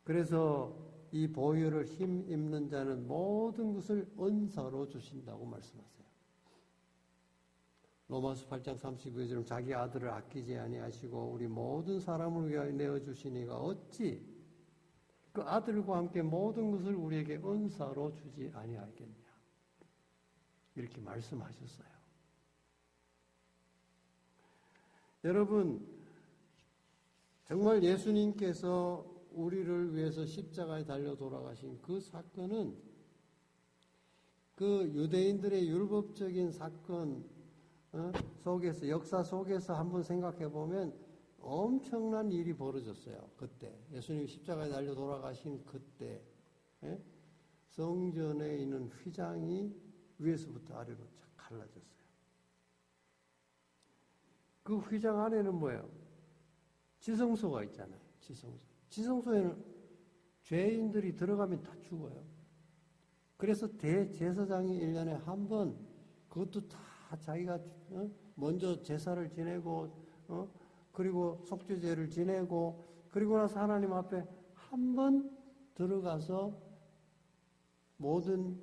그래서 이 보혈을 힘입는 자는 모든 것을 은사로 주신다고 말씀하세요. 로마서 8장 32절은 자기 아들을 아끼지 아니하시고 우리 모든 사람을 위하여 내어주시니가 어찌 그 아들과 함께 모든 것을 우리에게 은사로 주지 아니하겠냐. 이렇게 말씀하셨어요. 여러분, 정말 예수님께서 우리를 위해서 십자가에 달려 돌아가신 그 사건은 그 유대인들의 율법적인 사건 속에서, 역사 속에서 한번 생각해 보면 엄청난 일이 벌어졌어요. 그때 예수님이 십자가에 달려 돌아가신 그때 성전에 있는 휘장이 위에서부터 아래로 착 갈라졌어요. 그 휘장 안에는 뭐예요? 지성소가 있잖아요. 지성소. 지성소에는 죄인들이 들어가면 다 죽어요. 그래서 대제사장이 1년에 한 번, 그것도 다 자기가 먼저 제사를 지내고 그리고 속죄제를 지내고 그리고 나서 하나님 앞에 한 번 들어가서 모든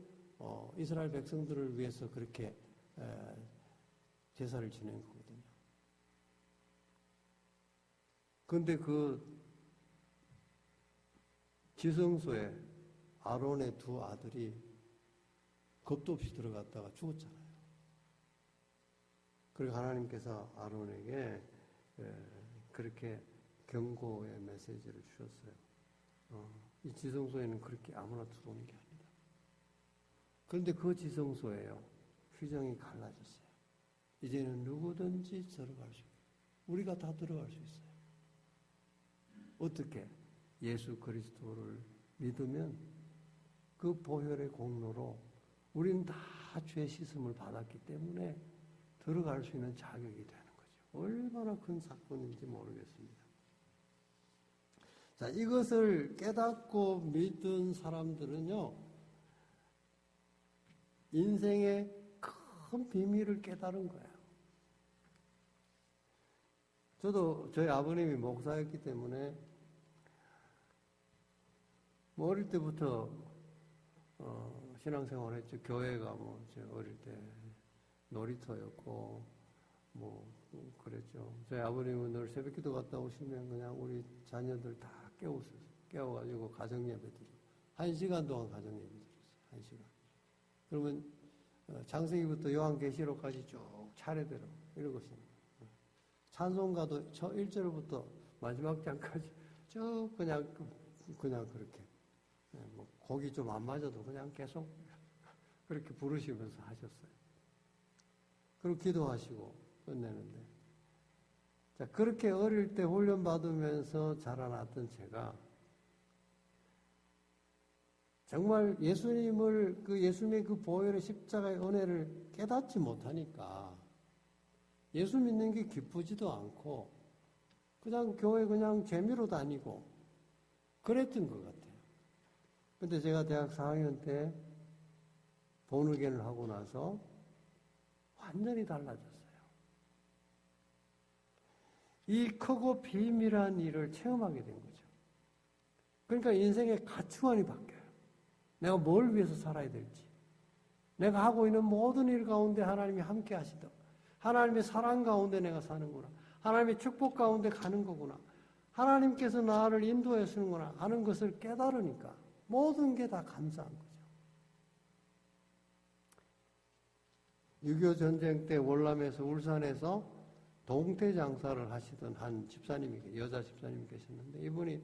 이스라엘 백성들을 위해서 그렇게 제사를 지낸 거거든요. 그런데 그 지성소에 아론의 두 아들이 겁도 없이 들어갔다가 죽었잖아요. 그리고 하나님께서 아론에게 그렇게 경고의 메시지를 주셨어요. 이 지성소에는 그렇게 아무나 들어오는 게 아니다. 그런데 그 지성소에요, 휘정이 갈라졌어요. 이제는 누구든지 들어갈 수 있어요. 우리가 다 들어갈 수 있어요. 어떻게? 예수 그리스도를 믿으면 그 보혈의 공로로 우리는 다 죄 씻음을 받았기 때문에 들어갈 수 있는 자격이 되는 거죠. 얼마나 큰 사건인지 모르겠습니다. 자, 이것을 깨닫고 믿은 사람들은요, 인생의 큰 비밀을 깨달은 거예요. 저도 저희 아버님이 목사였기 때문에 어릴 때부터 신앙생활 했죠. 교회가 제 어릴 때 놀이터였고 그랬죠. 저희 아버님은 늘 새벽기도 갔다 오시면 그냥 우리 자녀들 다 깨워가지고 가정예배 드리고 1시간 동안 가정예배 드렸어요. 1시간. 그러면 창세기부터 요한계시록까지 쭉 차례대로 읽으십니다. 찬송가도 첫 1절부터 마지막 장까지 쭉 그냥 그렇게 곡이 좀 안 맞아도 그냥 계속 그렇게 부르시면서 하셨어요. 그리고 기도하시고 끝내는데, 자, 그렇게 어릴 때 훈련받으면서 자라났던 제가 정말 예수님의 그 보혈의 십자가의 은혜를 깨닫지 못하니까 예수 믿는 게 기쁘지도 않고 그냥 교회 그냥 재미로 다니고 그랬던 것 같아요. 근데 제가 대학 4학년 때 본의견을 하고 나서 완전히 달라졌어요. 이 크고 비밀한 일을 체험하게 된 거죠. 그러니까 인생의 가치관이 바뀌어요. 내가 뭘 위해서 살아야 될지. 내가 하고 있는 모든 일 가운데 하나님이 함께 하시다. 하나님의 사랑 가운데 내가 사는구나. 하나님의 축복 가운데 가는 거구나. 하나님께서 나를 인도해 주는구나 하는 것을 깨달으니까 모든 게 다 감사한 거죠. 6.25 전쟁 때 월남에서 울산에서 동태 장사를 하시던 한 집사님이, 여자 집사님이 계셨는데 이분이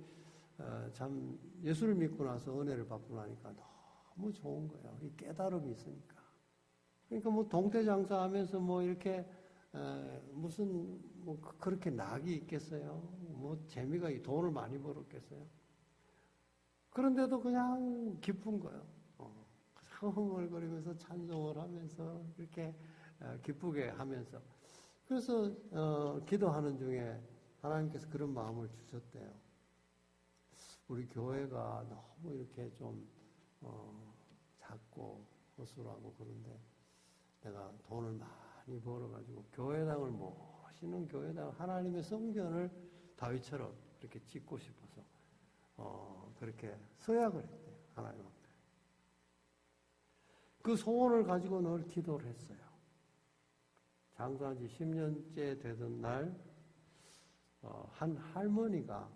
참 예수를 믿고 나서 은혜를 받고 나니까 너무 좋은 거예요. 이 깨달음이 있으니까. 그러니까 뭐 동태 장사하면서 뭐 이렇게 무슨 뭐 그렇게 낙이 있겠어요? 뭐 재미가 돈을 많이 벌었겠어요? 그런데도 그냥 기쁜 거예요. 흥얼거리면서 찬송을 하면서 이렇게 기쁘게 하면서 그래서 기도하는 중에 하나님께서 그런 마음을 주셨대요. 우리 교회가 너무 이렇게 좀 작고 허술하고 그런데 내가 돈을 많이 벌어가지고 교회당을 멋있는 교회당 하나님의 성전을 다윗처럼 이렇게 짓고 싶어서 그렇게 서약을 했대요. 하나님 앞에. 그 소원을 가지고 늘 기도를 했어요. 장사한 지 10년째 되던 날, 한 할머니가,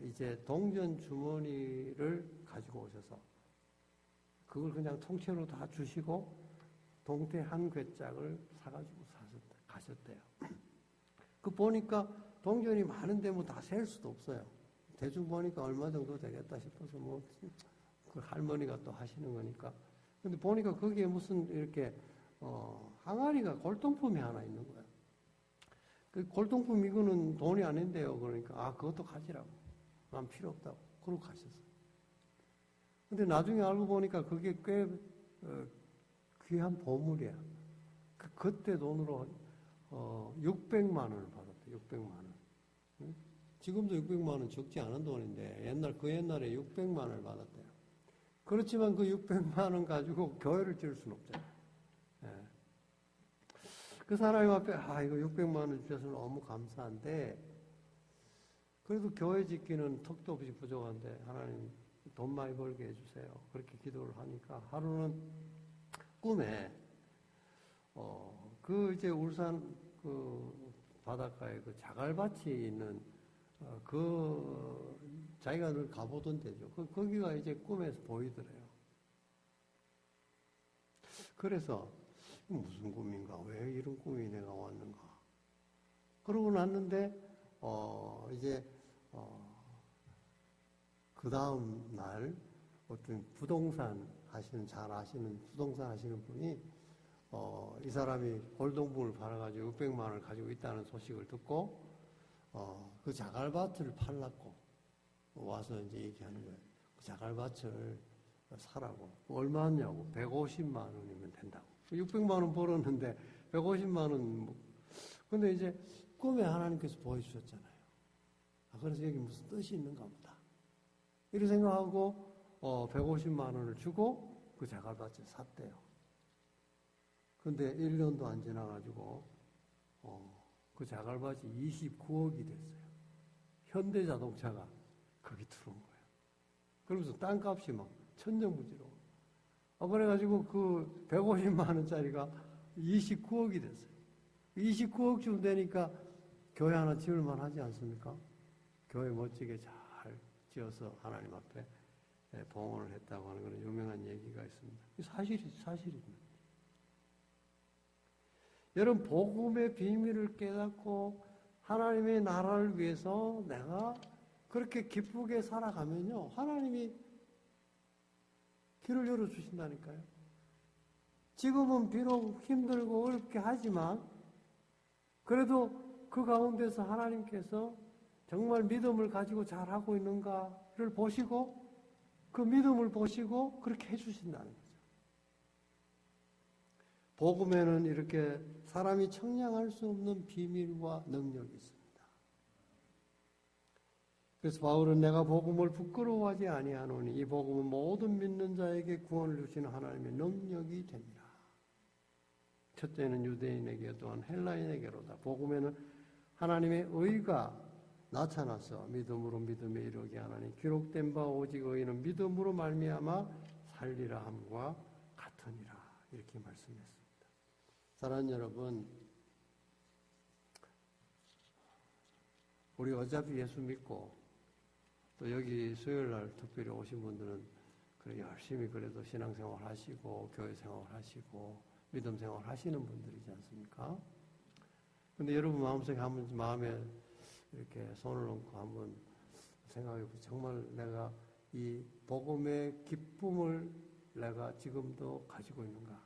이제 동전 주머니를 가지고 오셔서, 그걸 그냥 통째로 다 주시고, 동태 한 괴짝을 사가지고 가셨대요. 그 보니까 동전이 많은데 뭐 다 셀 수도 없어요. 대충 보니까 얼마 정도 되겠다 싶어서 뭐, 그 할머니가 또 하시는 거니까. 근데 보니까 거기에 무슨 이렇게, 항아리가 골동품이 하나 있는 거예요. 그 골동품 이거는 돈이 아닌데요. 그러니까, 그것도 가지라고. 난 필요 없다고. 그러고 가셨어요. 근데 나중에 알고 보니까 그게 꽤, 귀한 보물이야. 그때 돈으로, 600만 원을 받았대. 600만 원. 응? 지금도 600만 원 적지 않은 돈인데, 그 옛날에 600만 원을 받았대요. 그렇지만 그 600만 원 가지고 교회를 지을 수는 없잖아요. 예. 그 사람님 앞에 이거 600만 원 주셔서 너무 감사한데 그래도 교회 짓기는 턱도 없이 부족한데 하나님 돈 많이 벌게 해주세요. 그렇게 기도를 하니까 하루는 꿈에 그 이제 울산 그 바닷가에 그 자갈밭이 있는 자기가 늘 가보던 데죠. 거기가 이제 꿈에서 보이더래요. 그래서 무슨 꿈인가? 왜 이런 꿈이 내가 왔는가? 그러고 났는데 이제 그 다음 날 어떤 부동산 잘 아시는 부동산 하시는 분이 이 사람이 골동품을 팔아가지고 600만 원을 가지고 있다는 소식을 듣고 그 자갈밭을 팔라고 와서 이제 얘기하는 거예요. 그 자갈밭을 사라고. 얼마냐고. 150만 원이면 된다고. 600만 원 벌었는데 150만 원. 근데 이제 꿈에 하나님께서 보여주셨잖아요. 그래서 여기 무슨 뜻이 있는가 보다. 이렇게 생각하고 150만 원을 주고 그 자갈밭을 샀대요. 근데 1년도 안 지나가지고 그 자갈밭이 29억이 됐어요. 현대자동차가 거기 들어온 거예요. 그러면서 땅값이 막 천정부지로. 그래가지고 그 150만 원짜리가 29억이 됐어요. 29억쯤 되니까 교회 하나 지을만 하지 않습니까? 교회 멋지게 잘 지어서 하나님 앞에 봉헌을 했다고 하는 그런 유명한 얘기가 있습니다. 사실입니다. 여러분, 복음의 비밀을 깨닫고 하나님의 나라를 위해서 내가 그렇게 기쁘게 살아가면요, 하나님이 길을 열어주신다니까요. 지금은 비록 힘들고 어렵게 하지만 그래도 그 가운데서 하나님께서 정말 믿음을 가지고 잘하고 있는가를 보시고 그 믿음을 보시고 그렇게 해주신다는 거죠. 복음에는 이렇게 사람이 청량할 수 없는 비밀과 능력이 있습니다. 그래서 바울은 내가 복음을 부끄러워하지 아니하노니 이 복음은 모든 믿는 자에게 구원을 주시는 하나님의 능력이 됩니다. 첫째는 유대인에게 또한 헬라인에게로다. 복음에는 하나님의 의가 나타나서 믿음으로 믿음에 이르게 하나니 기록된 바 오직 의인은 믿음으로 말미암아 살리라 함과 같으니라. 이렇게 말씀했습니다. 사랑하는 여러분, 우리 어차피 예수 믿고 또 여기 수요일날 특별히 오신 분들은 그래 열심히 그래도 신앙생활 하시고 교회 생활 하시고 믿음 생활 하시는 분들이지 않습니까? 근데 여러분 마음속에 한번 마음에 이렇게 손을 얹고 한번 생각해 보세요. 정말 내가 이 복음의 기쁨을 내가 지금도 가지고 있는가?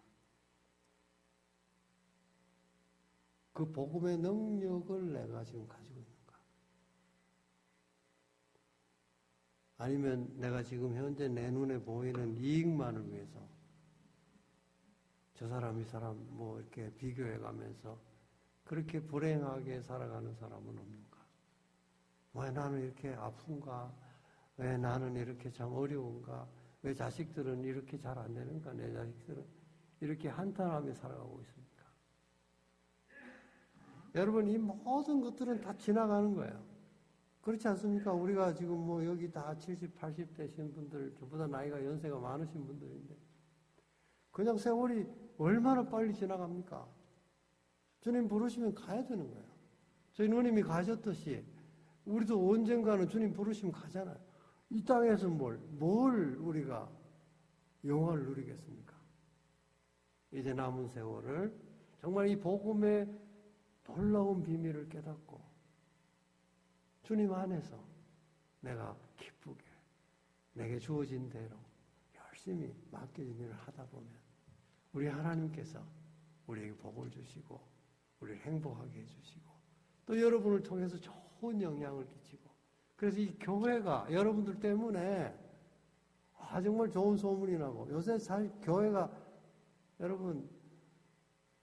그 복음의 능력을 내가 지금 가지고 있는가? 아니면 내가 지금 현재 내 눈에 보이는 이익만을 위해서 저 사람 이 사람 뭐 이렇게 비교해 가면서 그렇게 불행하게 살아가는 사람은 없는가? 왜 나는 이렇게 아픈가? 왜 나는 이렇게 참 어려운가? 왜 자식들은 이렇게 잘 안 되는가? 내 자식들은 이렇게 한탄하며 살아가고 있습니까? 여러분, 이 모든 것들은 다 지나가는 거예요. 그렇지 않습니까? 우리가 지금 뭐 여기 다 70, 80 되신 분들, 저보다 나이가 연세가 많으신 분들인데, 그냥 세월이 얼마나 빨리 지나갑니까? 주님 부르시면 가야 되는 거예요. 저희 누님이 가셨듯이, 우리도 언젠가는 주님 부르시면 가잖아요. 이 땅에서 뭘 우리가 영화를 누리겠습니까? 이제 남은 세월을 정말 이 복음의 놀라운 비밀을 깨닫고, 주님 안에서 내가 기쁘게 내게 주어진 대로 열심히 맡겨진 일을 하다 보면 우리 하나님께서 우리에게 복을 주시고 우리를 행복하게 해주시고 또 여러분을 통해서 좋은 영향을 끼치고 그래서 이 교회가 여러분들 때문에 정말 좋은 소문이 나고 요새 사실 교회가 여러분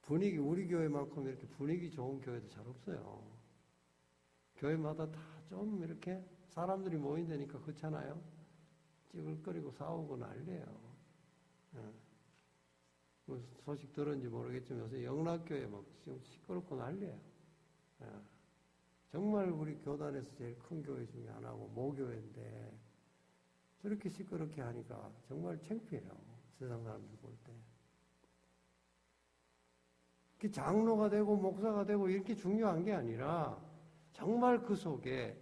분위기 우리 교회만큼 이렇게 분위기 좋은 교회도 잘 없어요. 교회마다 다 좀 이렇게 사람들이 모인다니까 그렇잖아요. 찌글거리고 싸우고 난리예요. 뭐 소식 들었는지 모르겠지만 요새 영락교회 막 지금 시끄럽고 난리예요. 정말 우리 교단에서 제일 큰 교회 중에 하나고 모교회인데 저렇게 시끄럽게 하니까 정말 창피해요. 세상 사람들 볼 때. 장로가 되고 목사가 되고 이렇게 중요한 게 아니라 정말 그 속에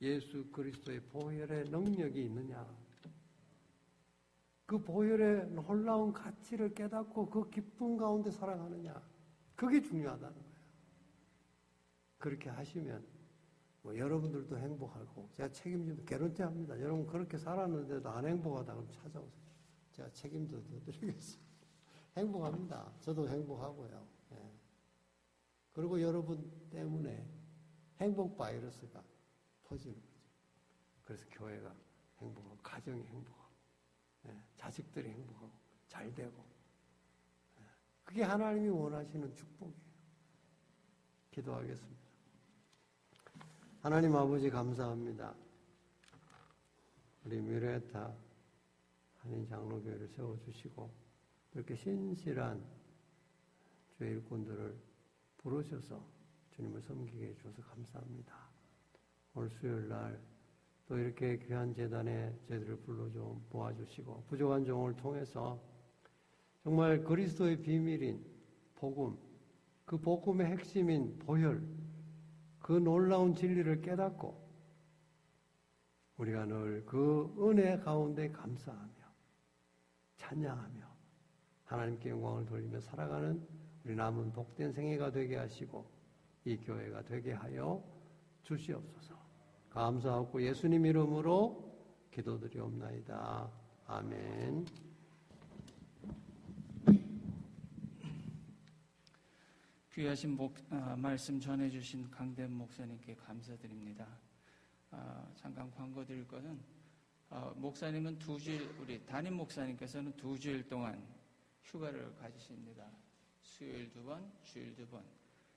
예수 그리스도의 보혈의 능력이 있느냐. 그 보혈의 놀라운 가치를 깨닫고 그 기쁨 가운데 살아가느냐. 그게 중요하다는 거예요. 그렇게 하시면 뭐 여러분들도 행복하고 제가 책임지면 개런티합니다. 여러분 그렇게 살았는데도 안 행복하다 그러면 찾아오세요. 제가 책임져 드리겠습니다. 행복합니다. 저도 행복하고요. 예. 그리고 여러분 때문에 행복 바이러스가 퍼지는 거죠. 그래서 교회가 행복하고 가정이 행복하고 자식들이 행복하고 잘 되고 그게 하나님이 원하시는 축복이에요. 기도하겠습니다. 하나님 아버지 감사합니다. 우리 미래타 한인 장로교회를 세워주시고 이렇게 신실한 주의 일꾼들을 부르셔서 주님을 섬기게 해주셔서 감사합니다. 오늘 수요일 날 또 이렇게 귀한 제단에 저희들을 불러줘 모아주시고 부족한 종을 통해서 정말 그리스도의 비밀인 복음, 그 복음의 핵심인 보혈, 그 놀라운 진리를 깨닫고 우리가 늘 그 은혜 가운데 감사하며 찬양하며 하나님께 영광을 돌리며 살아가는 우리 남은 복된 생애가 되게 하시고 이 교회가 되게 하여 주시옵소서. 감사하고 예수님 이름으로 기도드리옵나이다. 아멘. 귀하신 말씀 전해주신 강대 목사님께 감사드립니다. 잠깐 광고 드릴 것은 목사님은 우리 담임 목사님께서는 2주일 동안 휴가를 가지십니다. 수요일 2번, 주일 2번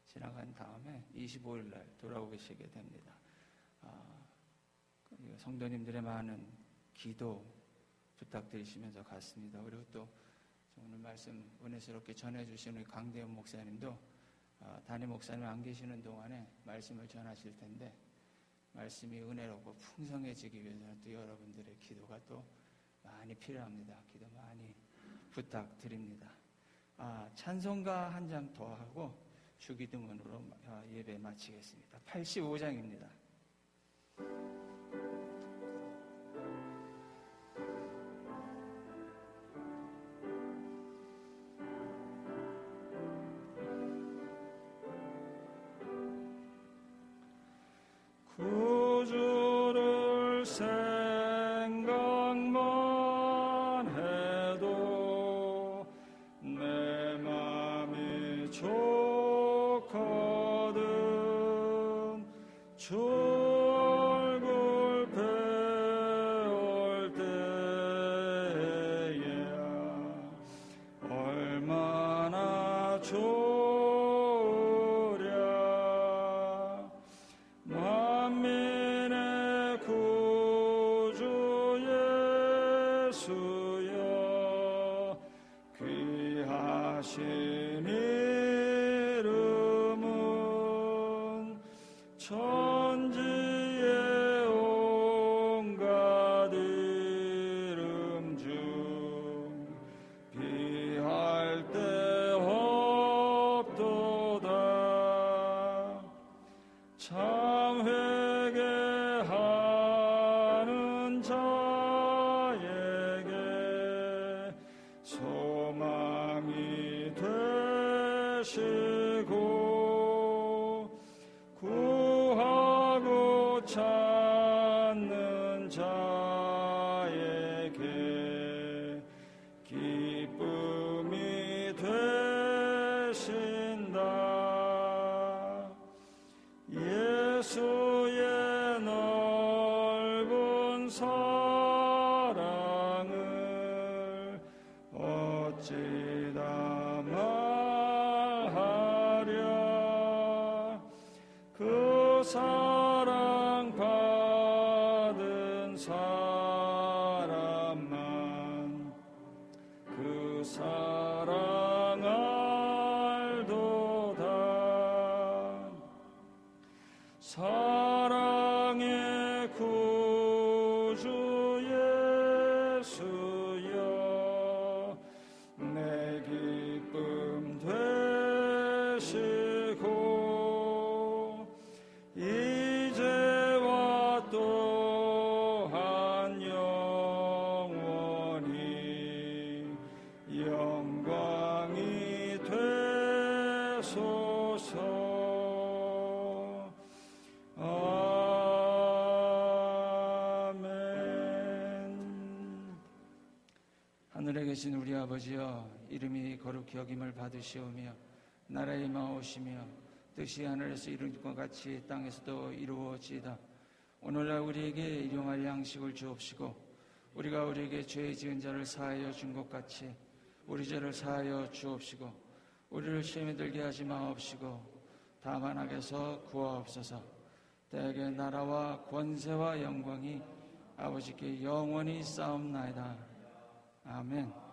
지나간 다음에 25일 날 돌아오시게 됩니다. 성도님들의 많은 기도 부탁드리시면서 갔습니다. 그리고 또 오늘 말씀 은혜스럽게 전해주신 우리 강대현 목사님도 담임 목사님 안 계시는 동안에 말씀을 전하실 텐데 말씀이 은혜롭고 풍성해지기 위해서는 또 여러분들의 기도가 또 많이 필요합니다. 기도 많이 부탁드립니다. 찬송가 한 장 더 하고 주기도문으로 예배 마치겠습니다. 85장입니다. 구주를 생각만 해도 내 맘이 좋거든. 주 얼굴 배울 때에야 얼마나 좋으랴. 만민의 구주 예수여, 귀하신 이름은 천지의 온갖 이름 중 비할 데 없도다. 참 회개하는 자에게 소망이 되시고, 구하고 찾는 자에게 기쁨이 되신다. 예수의 넓은 사랑을 어찌다 말하랴. 그 사랑 받은 사람만 그 사랑 알도다. 사랑의 구주 예수여, 내 기쁨 되시고, 이제와 또한 영원히 영광이 되소서. 하늘에 계신 우리 아버지여, 이름이 거룩히 여김을 받으시오며 나라의 임하오시며 뜻이 하늘에서 이룬 것 같이 땅에서도 이루어지이다. 오늘날 우리에게 일용할 양식을 주옵시고, 우리가 우리에게 죄 지은 자를 사하여 준 것 같이 우리 죄를 사하여 주옵시고, 우리를 시험에 들게 하지 마옵시고 다만 악에서 구하옵소서. 대개 나라와 권세와 영광이 아버지께 영원히 쌓옵나이다. 아멘.